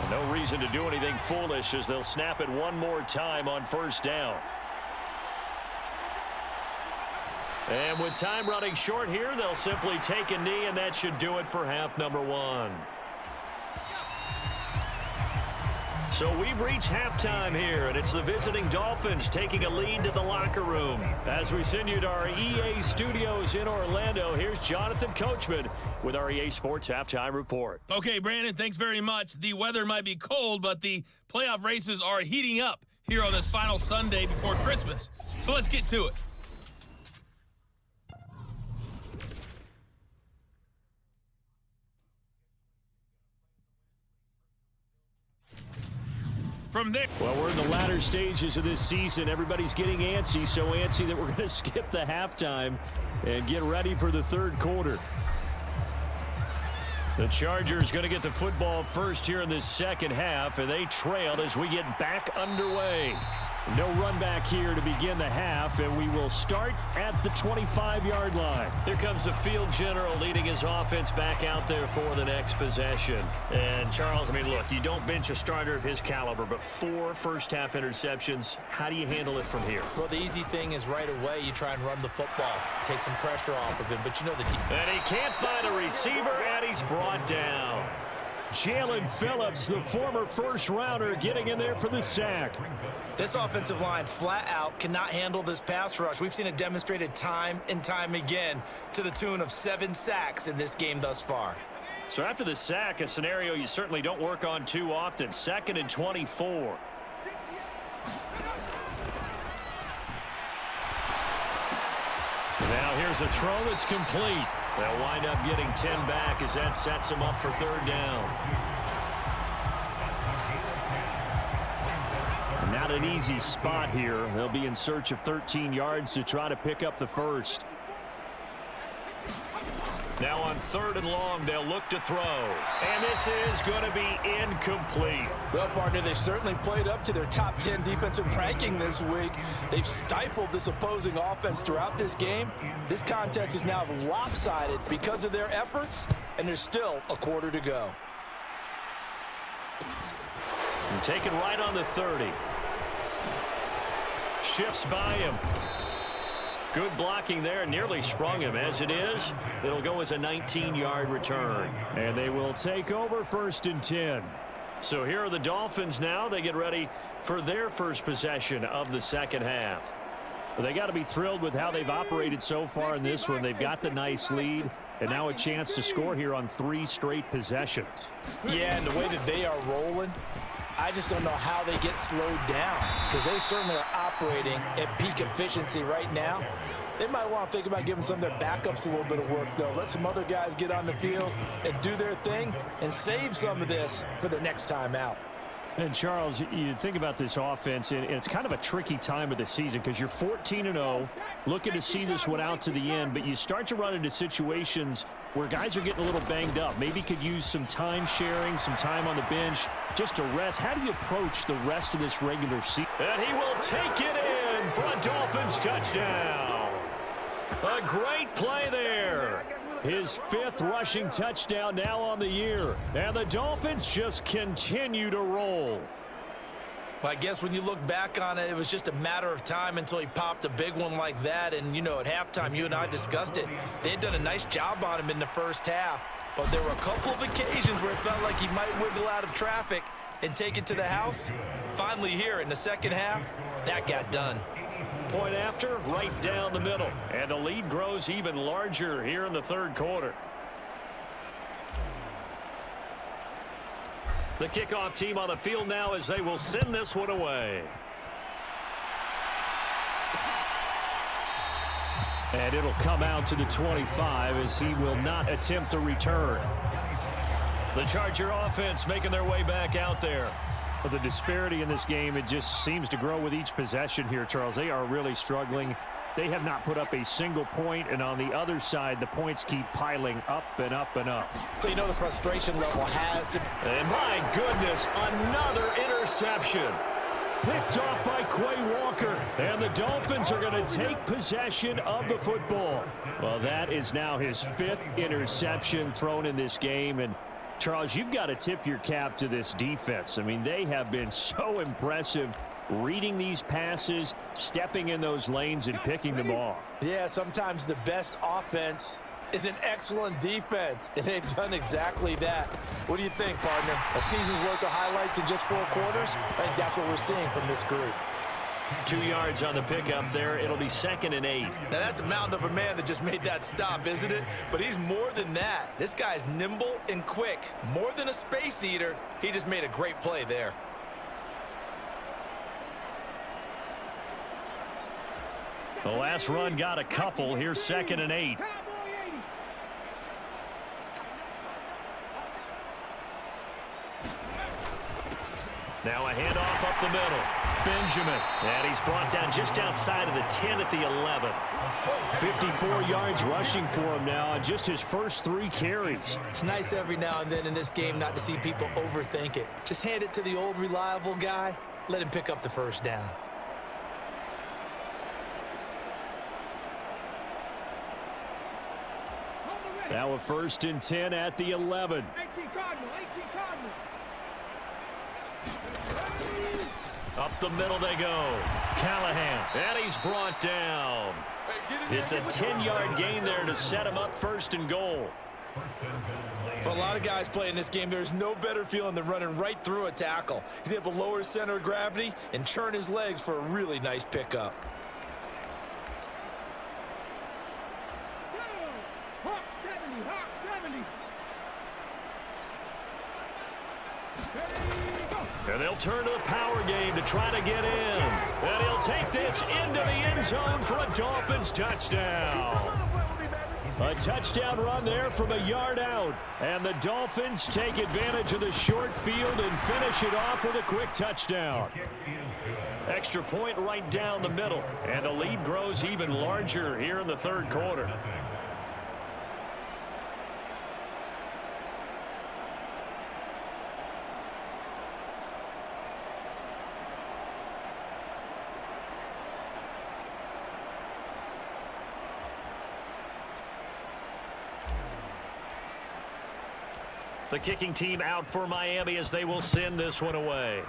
No reason to do anything foolish as they'll snap it one more time on 1st down. And with time running short here, they'll simply take a knee, and that should do it for half number 1. So we've reached halftime here, and it's the visiting Dolphins taking a lead to the locker room. As we send you to our EA studios in Orlando, here's Jonathan Coachman with our EA Sports Halftime Report. Okay, Brandon, thanks very much. The weather might be cold, but the playoff races are heating up here on this final Sunday before Christmas. So let's get to it. From there. Well, we're in the latter stages of this season. Everybody's getting antsy, so antsy that we're going to skip the halftime and get ready for the 3rd quarter. The Chargers going to get the football first here in this second half, and they trail as we get back underway. No run back here to begin the half, and we will start at the 25-yard line. Here comes the field general leading his offense back out there for the next possession. And, Charles, I mean, look, you don't bench a starter of his caliber, but 4 first-half interceptions. How do you handle it from here? Well, the easy thing is right away you try and run the football, take some pressure off of him. But you know the and he can't find a receiver, and he's brought down. Jalen Phillips, the former first-rounder, getting in there for the sack. This offensive line flat out cannot handle this pass rush. We've seen it demonstrated time and time again to the tune of 7 sacks in this game thus far. So after the sack, a scenario you certainly don't work on too often. 2nd and 24. Now here's a throw that's complete. They'll wind up getting 10 back as that sets them up for 3rd down. Not an easy spot here. They'll be in search of 13 yards to try to pick up the first. Now on 3rd and long, they'll look to throw. And this is going to be incomplete. Well, partner, they've certainly played up to their top 10 defensive ranking this week. They've stifled this opposing offense throughout this game. This contest is now lopsided because of their efforts, and there's still a quarter to go. And taken right on the 30. Shifts by him. Good blocking there, nearly sprung him. As it is, it'll go as a 19-yard return. And they will take over 1st and 10. So here are the Dolphins now. They get ready for their first possession of the second half. Well, they got to be thrilled with how they've operated so far in this one. They've got the nice lead. and now a chance to score here on 3 straight possessions. Yeah, and the way that they are rolling, I just don't know how they get slowed down, because they certainly are operating at peak efficiency right now. They might want to think about giving some of their backups a little bit of work, though. Let some other guys get on the field and do their thing and save some of this for the next time out. And, Charles, you think about this offense, and it's kind of a tricky time of the season because you're 14-0, looking to see this one out to the end, but you start to run into situations where guys are getting a little banged up. Maybe could use some time sharing, some time on the bench, just to rest. How do you approach the rest of this regular season? And he will take it in for a Dolphins touchdown. A great play there. His 5th rushing touchdown now on the year. And the Dolphins just continue to roll. Well, I guess when you look back on it, it was just a matter of time until he popped a big one like that. And, you know, at halftime, you and I discussed it. They had done a nice job on him in the first half. But there were a couple of occasions where it felt like he might wiggle out of traffic and take it to the house. Finally here in the second half, that got done. Point after, right down the middle. And the lead grows even larger here in the third quarter. The kickoff team on the field now as they will send this one away. And it'll come out to the 25 as he will not attempt a return. The Charger offense making their way back out there. But the disparity in this game, it just seems to grow with each possession here, Charles. They are really struggling. They have not put up a single point, and on the other side, the points keep piling up and up and up. So you know the frustration level has to... And my goodness, another interception. Picked off by Quay Walker, and the Dolphins are going to take possession of the football. Well, that is now his 5th interception thrown in this game, and Charles, you've got to tip your cap to this defense. I mean, they have been so impressive reading these passes, stepping in those lanes, and picking them off. Yeah, sometimes the best offense is an excellent defense, and they've done exactly that. What do you think, partner? A season's worth of highlights in just 4 quarters? I think that's what we're seeing from this group. 2 yards on the pickup there. It'll be 2nd and 8. Now, that's a mountain of a man that just made that stop, isn't it? But he's more than that. This guy's nimble and quick. More than a space eater, he just made a great play there. The last run got a couple. Here's 2nd and 8. Now a handoff up the middle. Benjamin. And he's brought down just outside of the 10 at the 11. 54 yards rushing for him now on just his first 3 carries. It's nice every now and then in this game not to see people overthink it. Just hand it to the old reliable guy. Let him pick up the first down. Now a 1st and 10 at the 11. 18 Cardinal, 18 Cardinal. Up the middle they go. Callahan. And he's brought down. It's a 10-yard gain there to set him up 1st and goal. For a lot of guys playing this game, there's no better feeling than running right through a tackle. He's able to lower his center of gravity and churn his legs for a really nice pickup. Hawk 70, Hawk 70. And they'll turn to the power game to try to get in. And he'll take this into the end zone for a Dolphins touchdown. A touchdown run there from a yard out. And the Dolphins take advantage of the short field and finish it off with a quick touchdown. Extra point right down the middle. And the lead grows even larger here in the third quarter. The kicking team out for Miami as they will send this one away.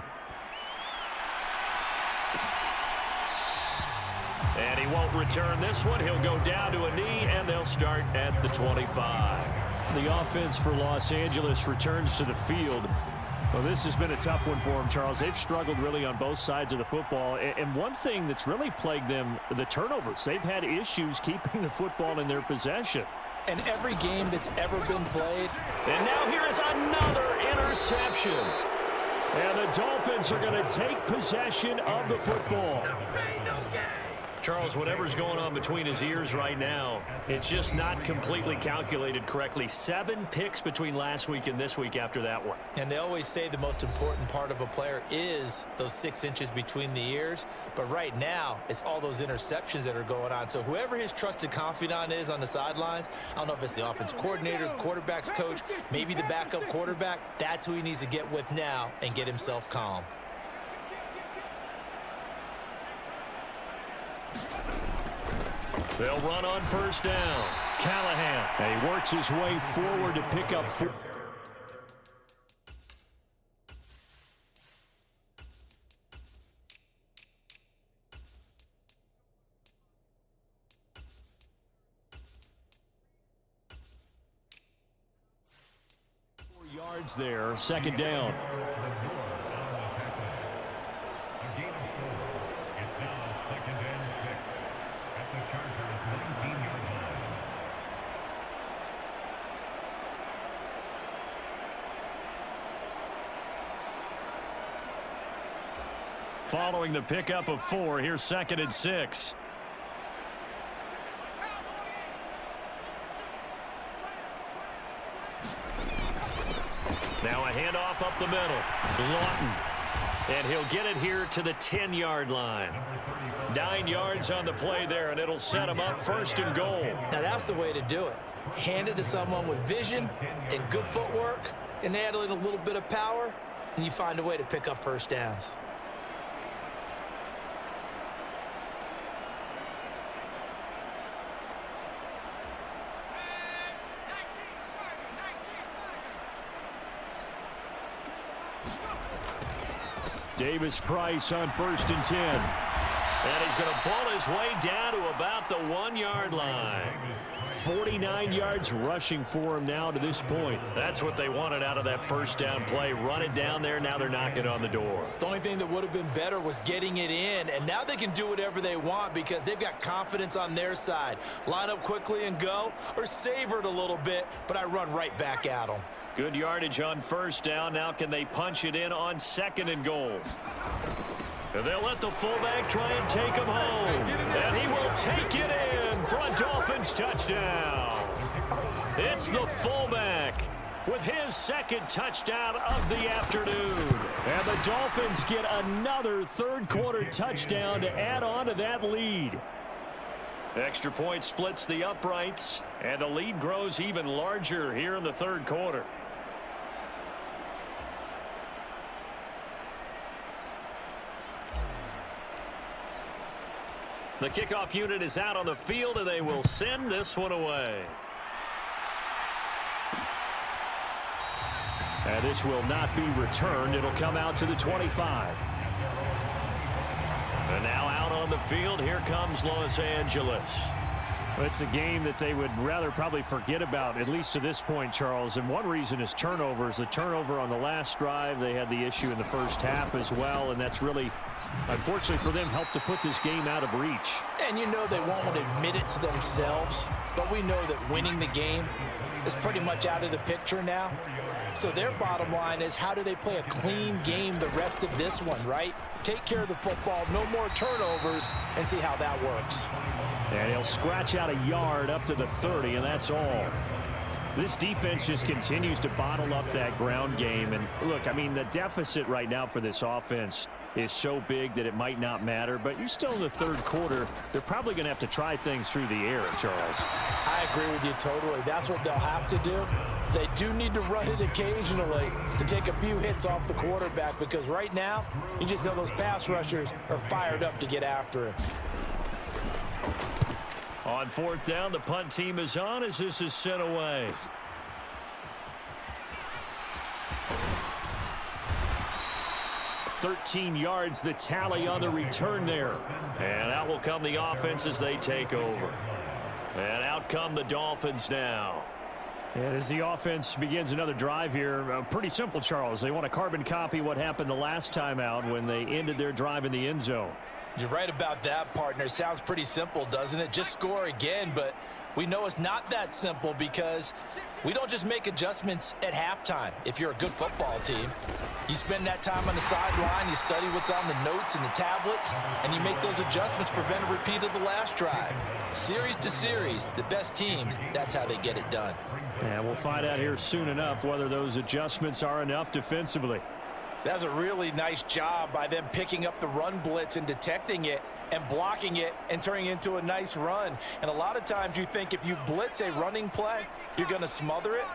And he won't return this one. He'll go down to a knee, and they'll start at the 25. The offense for Los Angeles returns to the field. Well, this has been a tough one for them, Charles. They've struggled really on both sides of the football. And one thing that's really plagued them, the turnovers. They've had issues keeping the football in their possession. And every game that's ever been played. And now here is another interception. And the Dolphins are going to take possession of the football. Charles, whatever's going on between his ears right now, it's just not completely calculated correctly. 7 picks between last week and this week after that one. And they always say the most important part of a player is those 6 inches between the ears. But right now, it's all those interceptions that are going on. So whoever his trusted confidant is on the sidelines, I don't know if it's the offense coordinator, the quarterback's coach, maybe the backup quarterback, that's who he needs to get with now and get himself calm. They'll run on first down. Callahan. And he works his way forward to pick up 4. Yards there, second down. Following the pickup of 4, here's 2nd and 6. Now a handoff up the middle. Lawton. And he'll get it here to the 10-yard line. 9 yards on the play there, and it'll set him up 1st and goal. Now that's the way to do it. Hand it to someone with vision and good footwork, and add in a little bit of power, and you find a way to pick up first downs. Davis-Price on 1st and 10. And he's going to pull his way down to about the 1-yard line. 49 yards rushing for him now to this point. That's what they wanted out of that first down play. Run it down there. Now they're knocking on the door. The only thing that would have been better was getting it in, and now they can do whatever they want because they've got confidence on their side. Line up quickly and go, or savor it a little bit, but I run right back at them. Good yardage on first down. Now can they punch it in on 2nd and goal? And they'll let the fullback try and take him home. And he will take it in for a Dolphins touchdown. It's the fullback with his 2nd touchdown of the afternoon. And the Dolphins get another 3rd quarter touchdown to add on to that lead. Extra point splits the uprights, and the lead grows even larger here in the 3rd quarter. The kickoff unit is out on the field, and they will send this one away. And this will not be returned. It'll come out to the 25. And now out on the field, here comes Los Angeles. Well, it's a game that they would rather probably forget about, at least to this point, Charles. And one reason is turnovers. The turnover on the last drive, they had the issue in the first half as well, and that's really, unfortunately for them, helped to put this game out of reach. And you know they won't admit it to themselves, but we know that winning the game is pretty much out of the picture now. So their bottom line is, how do they play a clean game the rest of this one, right? Take care of the football, no more turnovers, and see how that works. And he'll scratch out a yard up to the 30, and that's all. This defense just continues to bottle up that ground game. And look, I mean, the deficit right now for this offense is so big that it might not matter. But you're still in the 3rd quarter. They're probably going to have to try things through the air, Charles. I agree with you totally. That's what they'll have to do. They do need to run it occasionally to take a few hits off the quarterback, because right now, you just know those pass rushers are fired up to get after him. On 4th down, the punt team is on as this is sent away. $13 yards, the tally on the return there. And out will come the offense as they take over. And out come the Dolphins now. And as the offense begins another drive here, pretty simple, Charles. They want to carbon copy what happened the last time out when they ended their drive in the end zone. You're right about that, partner. Sounds pretty simple, doesn't it? Just score again, but We know it's not that simple because we don't just make adjustments at halftime. If you're a good football team, you spend that time on the sideline, you study what's on the notes and the tablets, and you make those adjustments, prevent a repeat of the last drive. Series to series, the best teams, that's how they get it done. And we'll find out here soon enough whether those adjustments are enough defensively. That's a really nice job by them picking up the run blitz and detecting it and blocking it and turning it into a nice run. And a lot of times you think if you blitz a running play, you're going to smother it.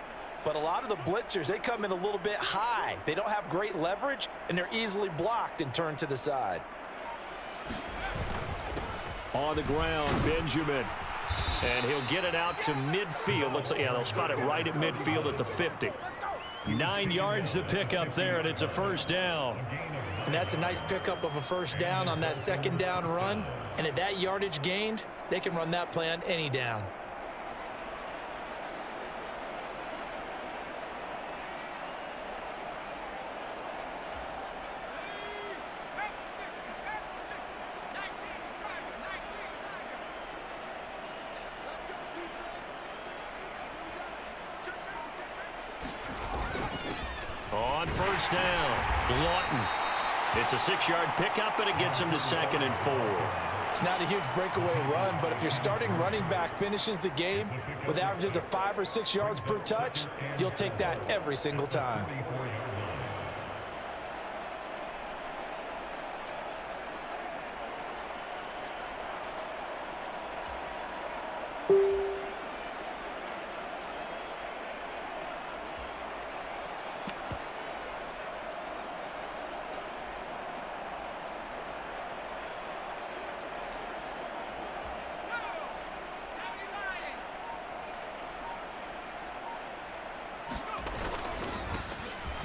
But a lot of the blitzers, they come in a little bit high. They don't have great leverage, and they're easily blocked and turned to the side. On the ground, Benjamin. And he'll get it out to midfield. They'll spot it right at midfield at the 50. 9 yards to pick up there, and it's a first down. And that's a nice pickup of a first down on that second down run. And at that yardage gained, they can run that play on any down. On first down, Lawton. It's a 6-yard pickup, and it gets him to 2nd and 4. It's not a huge breakaway run, but if your starting running back finishes the game with averages of 5 or 6 yards per touch, you'll take that every single time.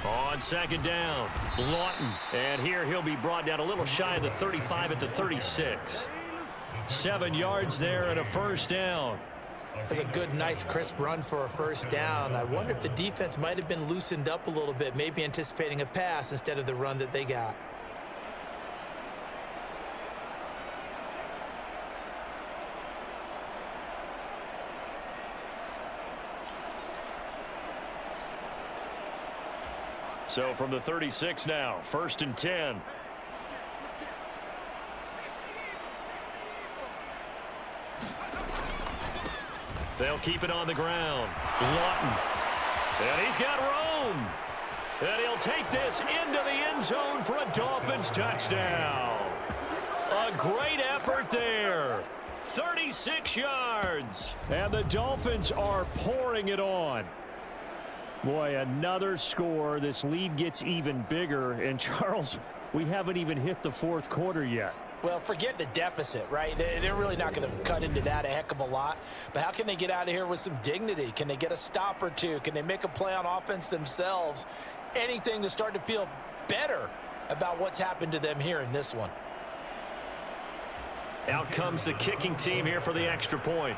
On second down, Lawton. And here he'll be brought down a little shy of the 35 at the 36. 7 yards there and a first down. That's a good, nice, crisp run for a first down. I wonder if the defense might have been loosened up a little bit, maybe anticipating a pass instead of the run that they got. So from the 36 now, 1st and 10. They'll keep it on the ground. Lawton. And he's got room. And he'll take this into the end zone for a Dolphins touchdown. A great effort there. 36 yards. And the Dolphins are pouring it on. Boy, another score. This lead gets even bigger. And, Charles, we haven't even hit the 4th quarter yet. Well, forget the deficit, right? They're really not going to cut into that a heck of a lot. But how can they get out of here with some dignity? Can they get a stop or two? Can they make a play on offense themselves? Anything to start to feel better about what's happened to them here in this one. Out comes the kicking team here for the extra point.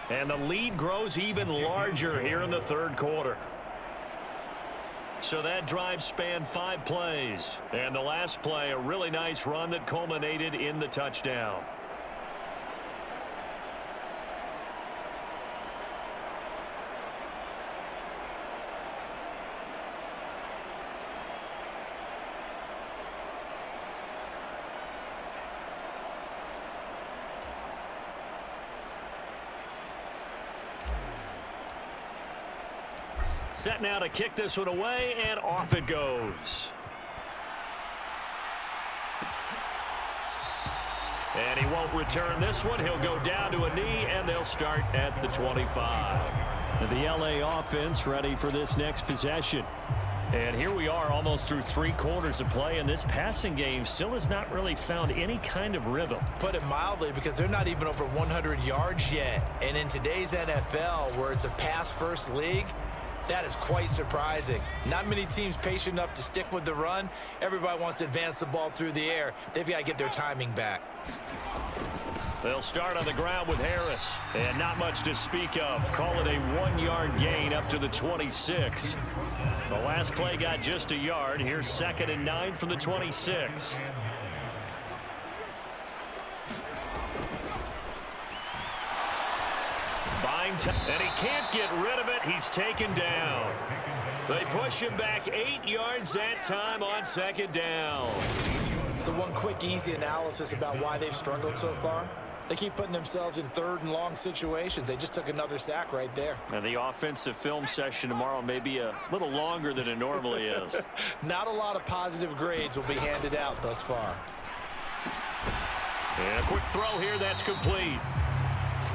And the lead grows even larger here in the 3rd quarter. So that drive spanned 5 plays. And the last play, a really nice run that culminated in the touchdown. Set now to kick this one away, and off it goes. And he won't return this one. He'll go down to a knee, and they'll start at the 25. The LA offense ready for this next possession. And here we are almost through 3 quarters of play, and this passing game still has not really found any kind of rhythm. Put it mildly, because they're not even over 100 yards yet. And in today's NFL, where it's a pass-first league, that is quite surprising. Not many teams patient enough to stick with the run. Everybody wants to advance the ball through the air. They've got to get their timing back. They'll start on the ground with Harris. And not much to speak of. Call it a 1-yard gain up to the 26. The last play got just a yard. Here's 2nd and 9 from the 26. And he can't get rid of it. He's taken down. They push him back 8 yards that time on 2nd down. So one quick, easy analysis about why they've struggled so far. They keep putting themselves in 3rd and long situations. They just took another sack right there. And the offensive film session tomorrow may be a little longer than it normally is. Not a lot of positive grades will be handed out thus far. And a quick throw here that's complete.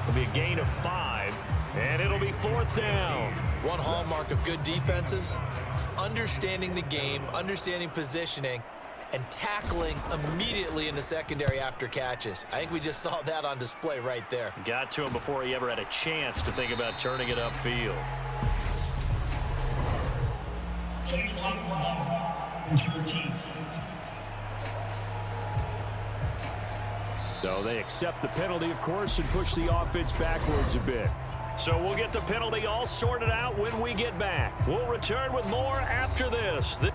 It'll be a gain of 5, and it'll be 4th down. One hallmark of good defenses is understanding the game, understanding positioning, and tackling immediately in the secondary after catches. I think we just saw that on display right there. Got to him before he ever had a chance to think about turning it upfield. So they accept the penalty, of course, and push the offense backwards a bit. So we'll get the penalty all sorted out when we get back. We'll return with more after this. This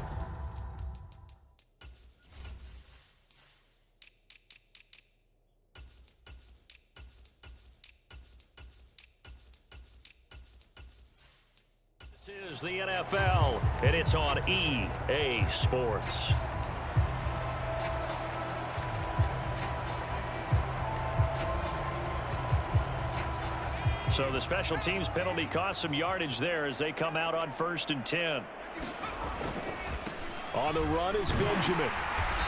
is the NFL, and it's on EA Sports. So the special teams penalty cost some yardage there as they come out on 1st and 10. On the run is Benjamin.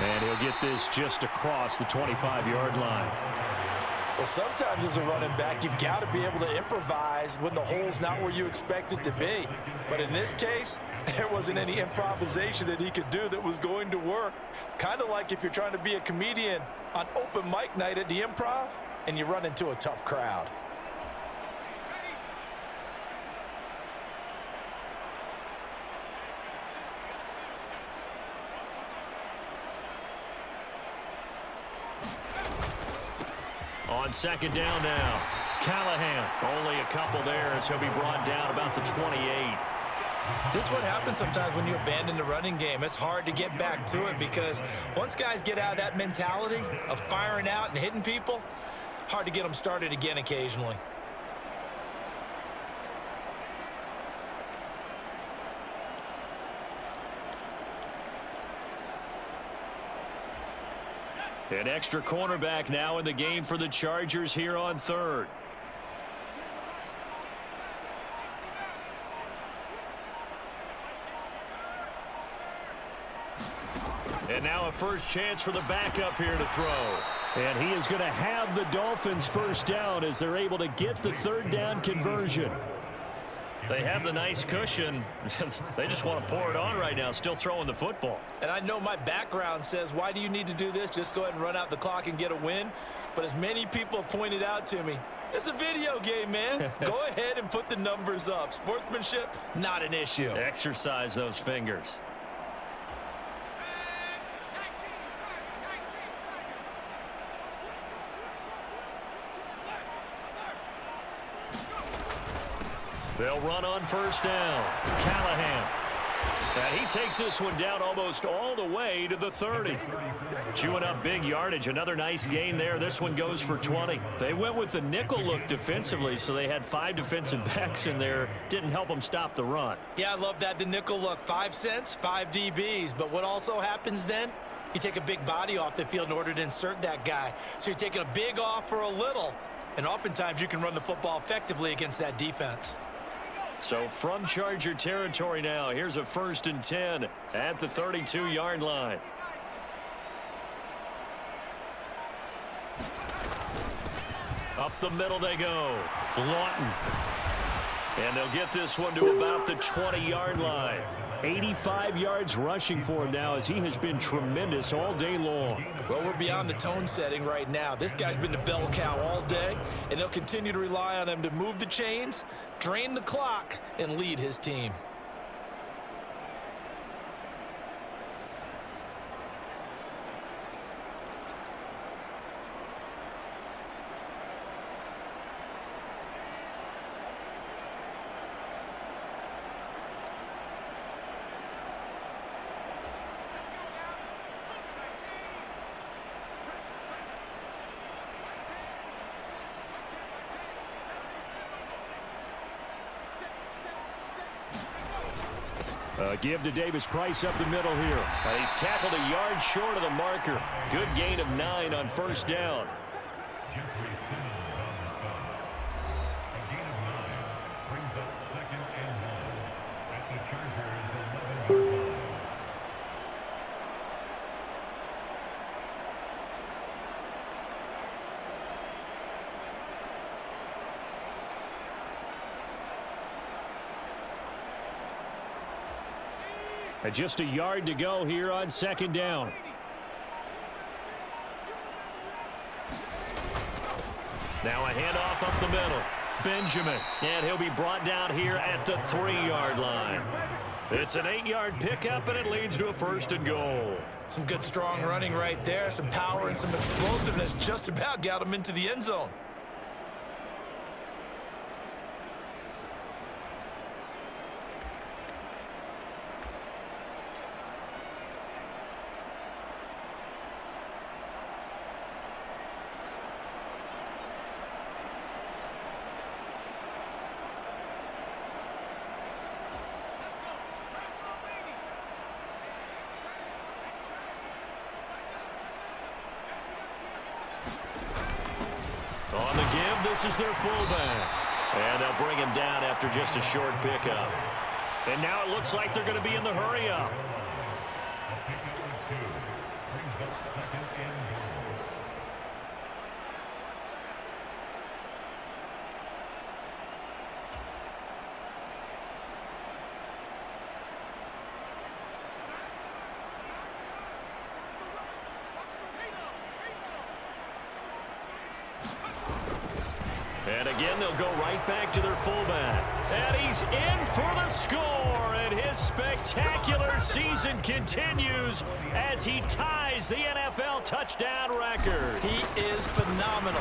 And he'll get this just across the 25-yard line. Well, sometimes as a running back, you've got to be able to improvise when the hole's not where you expect it to be. But in this case, there wasn't any improvisation that he could do that was going to work. Kind of like if you're trying to be a comedian on open mic night at the Improv and you run into a tough crowd. On 2nd down now, Callahan. Only a couple there as he'll be brought down about the 28. This is what happens sometimes when you abandon the running game. It's hard to get back to it because once guys get out of that mentality of firing out and hitting people, hard to get them started again occasionally. An extra cornerback now in the game for the Chargers here on 3rd. And now a first chance for the backup here to throw. And he is going to have the Dolphins first down as they're able to get the 3rd down conversion. They have the nice cushion. They just want to pour it on right now, still throwing the football. And I know my background says, why do you need to do this? Just go ahead and run out the clock and get a win. But as many people have pointed out to me, it's a video game, man. Go ahead and put the numbers up. Sportsmanship, not an issue. Exercise those fingers. They'll run on 1st down. Callahan. And he takes this one down almost all the way to the 30. Chewing up big yardage. Another nice gain there. This one goes for 20. They went with the nickel look defensively, so they had 5 defensive backs in there. Didn't help them stop the run. Yeah, I love that. The nickel look. 5 cents, 5 DBs. But what also happens then? You take a big body off the field in order to insert that guy. So you're taking a big off for a little. And oftentimes you can run the football effectively against that defense. So from Charger territory now, here's a 1st and 10 at the 32-yard line. Up the middle they go. Lawton. And they'll get this one to about the 20-yard line. 85 yards rushing for him now as he has been tremendous all day long. Well, we're beyond the tone setting right now. This guy's been the bell cow all day, and they'll continue to rely on him to move the chains, drain the clock, and lead his team. Give to Davis Price up the middle here. He's tackled a yard short of the marker. Good gain of 9 on first down. Just a yard to go here on second down. Now a handoff up the middle. Benjamin. And he'll be brought down here at the 3-yard line. It's an 8-yard pickup, and it leads to a 1st and goal. Some good strong running right there. Some power and some explosiveness. Just about got him into the end zone. On the give, this is their fullback. And they'll bring him down after just a short pickup. And now it looks like they're going to be in the hurry-up. And again, they'll go right back to their fullback. And he's in for the score, and his spectacular season continues as he ties the NFL touchdown record. He is phenomenal.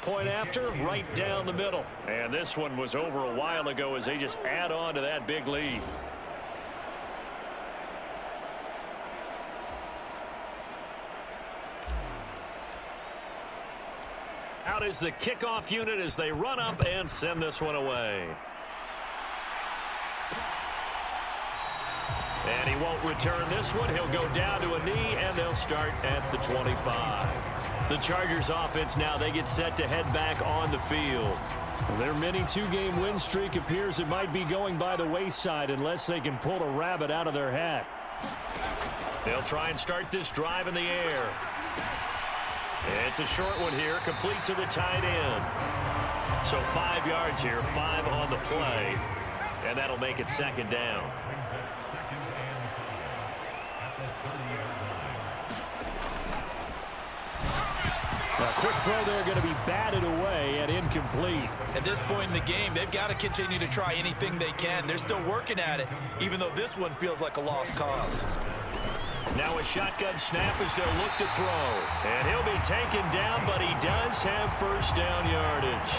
Point after, right down the middle. And this one was over a while ago as they just add on to that big lead. Out is the kickoff unit as they run up and send this one away. And he won't return this one. He'll go down to a knee, and they'll start at the 25. The Chargers offense now, they get set to head back on the field. Their mini 2-game win streak appears it might be going by the wayside unless they can pull a rabbit out of their hat. They'll try and start this drive in the air. It's a short one here, complete to the tight end. So 5 yards here, 5 on the play, and that'll make it second down. A quick throw there going to be batted away and incomplete. At this point in the game, they've got to continue to try anything they can. They're still working at it, even though this one feels like a lost cause. Now a shotgun snap as they'll look to throw. And he'll be taken down, but he does have first down yardage.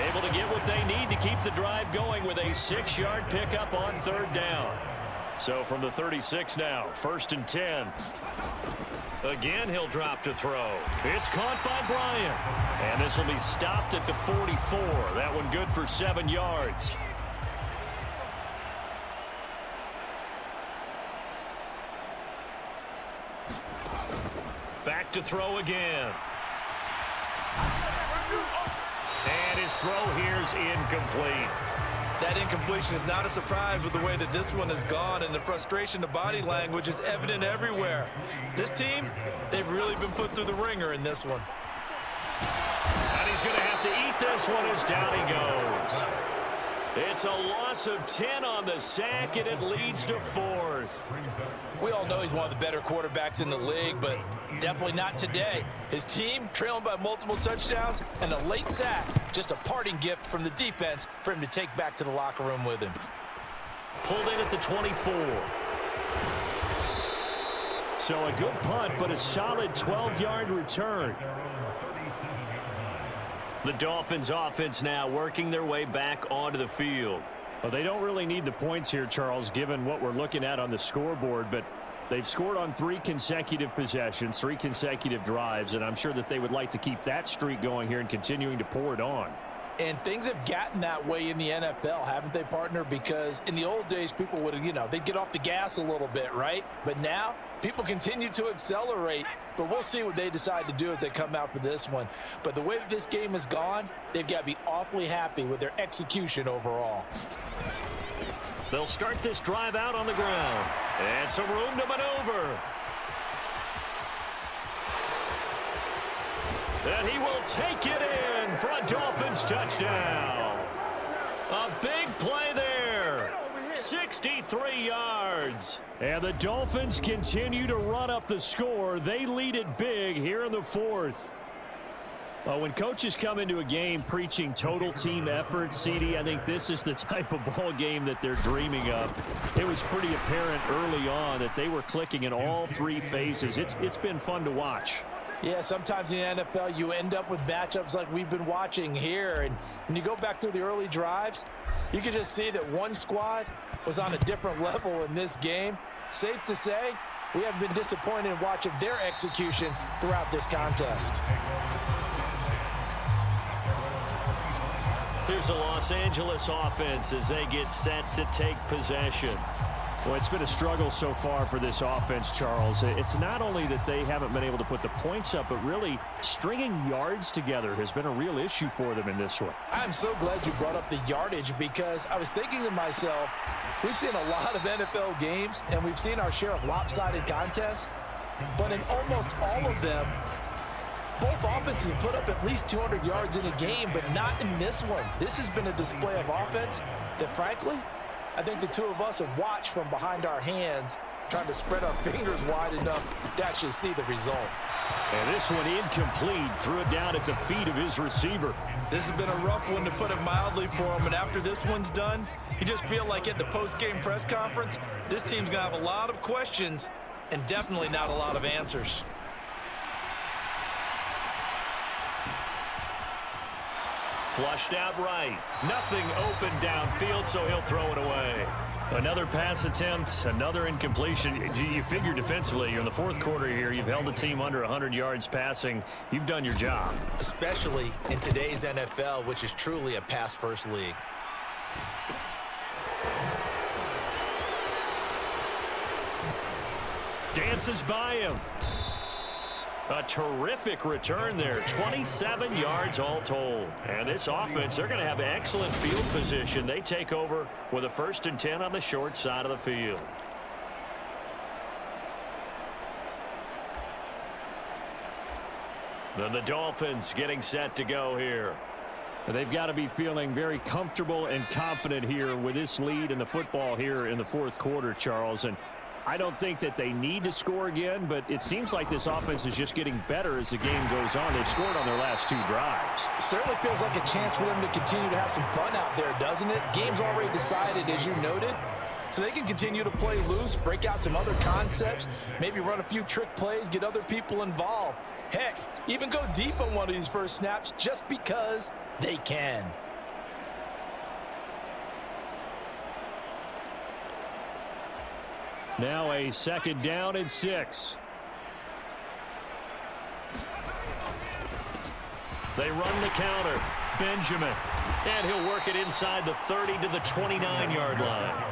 Able to get what they need to keep the drive going with a 6-yard pickup on third down. So from the 36 now, 1st and 10. Again, he'll drop to throw. It's caught by Bryant. And this will be stopped at the 44. That one good for 7 yards. Back to throw again. And his throw here's incomplete. That incompletion is not a surprise with the way that this one has gone, and the frustration, the body language is evident everywhere. This team, they've really been put through the ringer in this one. And he's going to have to eat this one as down he goes. It's a loss of 10 on the sack, and it leads to 4th. We all know he's one of the better quarterbacks in the league, but definitely not today. His team trailing by multiple touchdowns, and a late sack, just a parting gift from the defense for him to take back to the locker room with him. Pulled in at the 24. So a good punt, but a solid 12-yard return. The Dolphins offense now working their way back onto the field. Well, they don't really need the points here, Charles, given what we're looking at on the scoreboard, but they've scored on 3 consecutive possessions, 3 consecutive drives, and I'm sure that they would like to keep that streak going here and continuing to pour it on. And things have gotten that way in the NFL, haven't they, partner? Because in the old days, people would, they'd get off the gas a little bit, right? But now, people continue to accelerate. But we'll see what they decide to do as they come out for this one. But the way that this game has gone, they've got to be awfully happy with their execution overall. They'll start this drive out on the ground. And some room to maneuver. And he will take it in for a Dolphins touchdown. A big play there. 63 yards. And the Dolphins continue to run up the score. They lead it big here in the fourth. Well, when coaches come into a game preaching total team effort, CD, I think this is the type of ball game that they're dreaming of. It was pretty apparent early on that they were clicking in all three phases. It's been fun to watch. Yeah, sometimes in the NFL, you end up with matchups like we've been watching here. And when you go back through the early drives, you can just see that one squad was on a different level in this game. Safe to say, we haven't been disappointed in watching their execution throughout this contest. Here's a Los Angeles offense as they get set to take possession. Well, it's been a struggle so far for this offense, Charles. It's not only that they haven't been able to put the points up, but really stringing yards together has been a real issue for them in this one. I'm so glad you brought up the yardage because I was thinking to myself, we've seen a lot of NFL games and we've seen our share of lopsided contests, but in almost all of them, both offenses have put up at least 200 yards in a game, but not in this one. This has been a display of offense that, frankly, I think the two of us have watched from behind our hands, trying to spread our fingers wide enough to actually see the result. And this one incomplete, threw it down at the feet of his receiver. This has been a rough one, to put it mildly, for him. And after this one's done, you just feel like at the post-game press conference, this team's going to have a lot of questions and definitely not a lot of answers. Flushed out right. Nothing open downfield, so he'll throw it away. Another pass attempt, another incompletion. You figure defensively, you're in the fourth quarter here. You've held the team under 100 yards passing. You've done your job. Especially in today's NFL, which is truly a pass-first league. Dances by him. A terrific return there. 27 yards all told. And this offense, they're going to have excellent field position. They take over with a 1st and 10 on the short side of the field. Then the Dolphins getting set to go here. They've got to be feeling very comfortable and confident here with this lead in the football here in the fourth quarter, Charles. And I don't think that they need to score again, but it seems like this offense is just getting better as the game goes on. They've scored on their last 2 drives. Certainly feels like a chance for them to continue to have some fun out there, doesn't it? Game's already decided, as you noted, so they can continue to play loose, break out some other concepts, maybe run a few trick plays, get other people involved. Heck, even go deep on one of these first snaps just because they can. Now a 2nd down and 6. They run the counter. Benjamin. And he'll work it inside the 30 to the 29-yard line.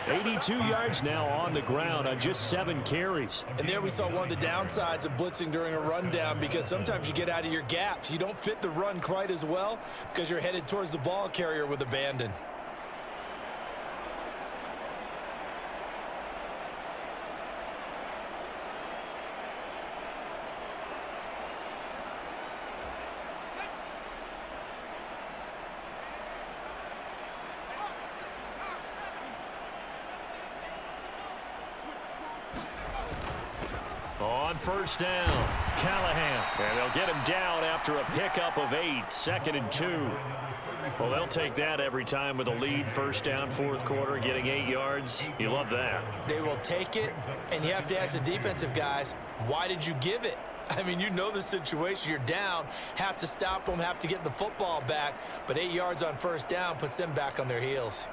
82 yards now on the ground on just 7 carries. And there we saw one of the downsides of blitzing during a rundown, because sometimes you get out of your gaps. You don't fit the run quite as well because you're headed towards the ball carrier with abandon. On 1st down, Callahan. And they'll get him down after a pickup of 8, 2nd and 2. Well, they'll take that every time with a lead. 1st down, 4th quarter, getting 8 yards. You love that. They will take it, and you have to ask the defensive guys, why did you give it? I mean, you know the situation. You're down, have to stop them, have to get the football back, but 8 yards on 1st down puts them back on their heels.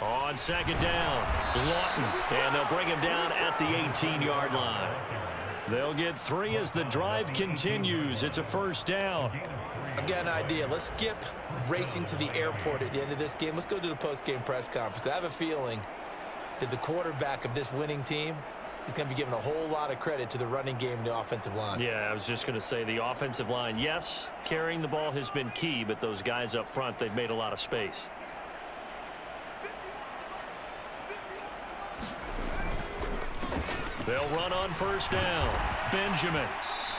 On second down, Lawton, and they'll bring him down at the 18-yard line. They'll get 3 as the drive continues. It's a first down. I've got an idea. Let's skip racing to the airport at the end of this game. Let's go to the post-game press conference. I have a feeling that the quarterback of this winning team is going to be giving a whole lot of credit to the running game and the offensive line. Yeah, I was just going to say the offensive line, yes, carrying the ball has been key, but those guys up front, they've made a lot of space. They'll run on first down. Benjamin.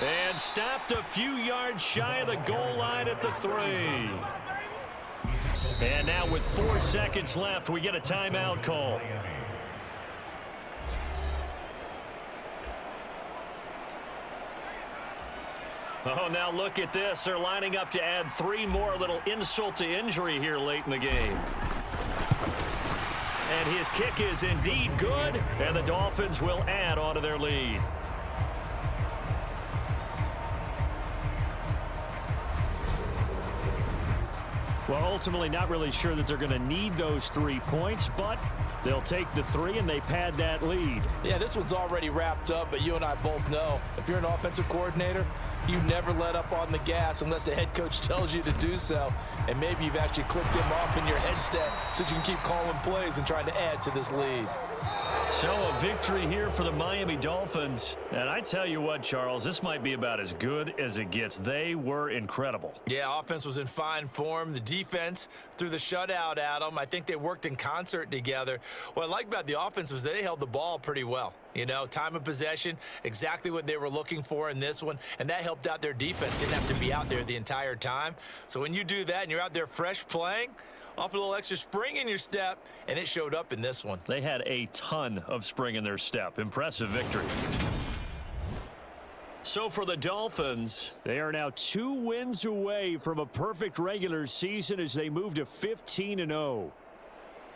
And stopped a few yards shy of the goal line at the 3. And now with 4 seconds left, we get a timeout call. Oh, now look at this. They're lining up to add 3 more. A little insult to injury here late in the game. And his kick is indeed good, and the Dolphins will add on to their lead. Well, ultimately not really sure that they're going to need those 3 points, but they'll take the 3 and they pad that lead. Yeah, this one's already wrapped up, but you and I both know if you're an offensive coordinator, you never let up on the gas unless the head coach tells you to do so. And maybe you've actually clicked him off in your headset so you can keep calling plays and trying to add to this lead. So a victory here for the Miami Dolphins. And I tell you what, Charles, this might be about as good as it gets. They were incredible. Yeah, offense was in fine form. The defense threw the shutout at them. I think they worked in concert together. What I like about the offense was they held the ball pretty well. You know, time of possession, exactly what they were looking for in this one, and that helped out their defense. Didn't have to be out there the entire time. So when you do that and you're out there fresh playing, off a little extra spring in your step, and it showed up in this one. They had a ton of spring in their step. Impressive victory. So for the Dolphins, they are now 2 wins away from a perfect regular season as they move to 15-0.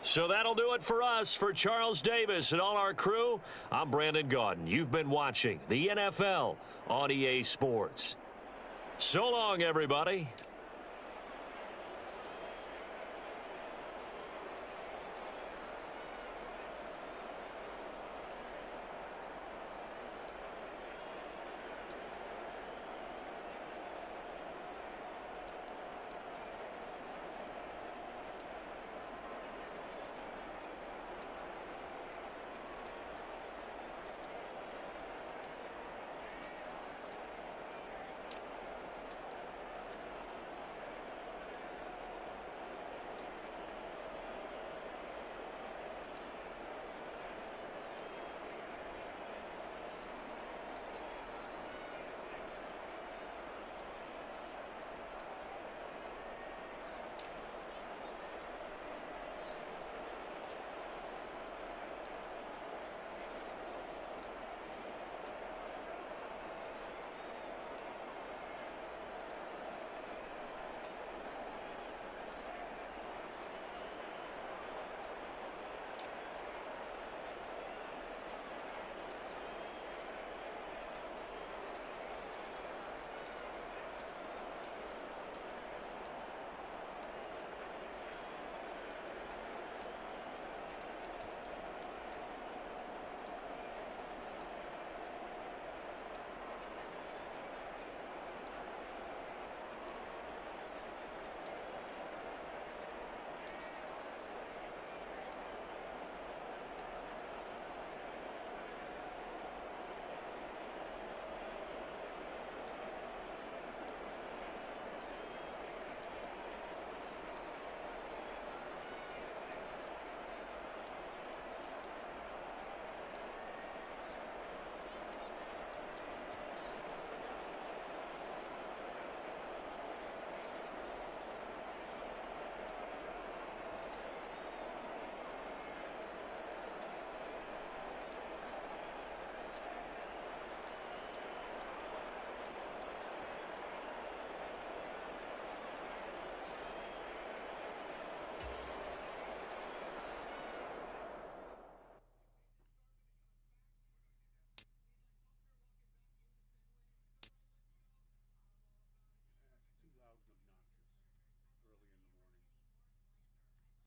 So that'll do it for us. For Charles Davis and all our crew, I'm Brandon Gaudin. You've been watching the NFL on EA Sports. So long, everybody.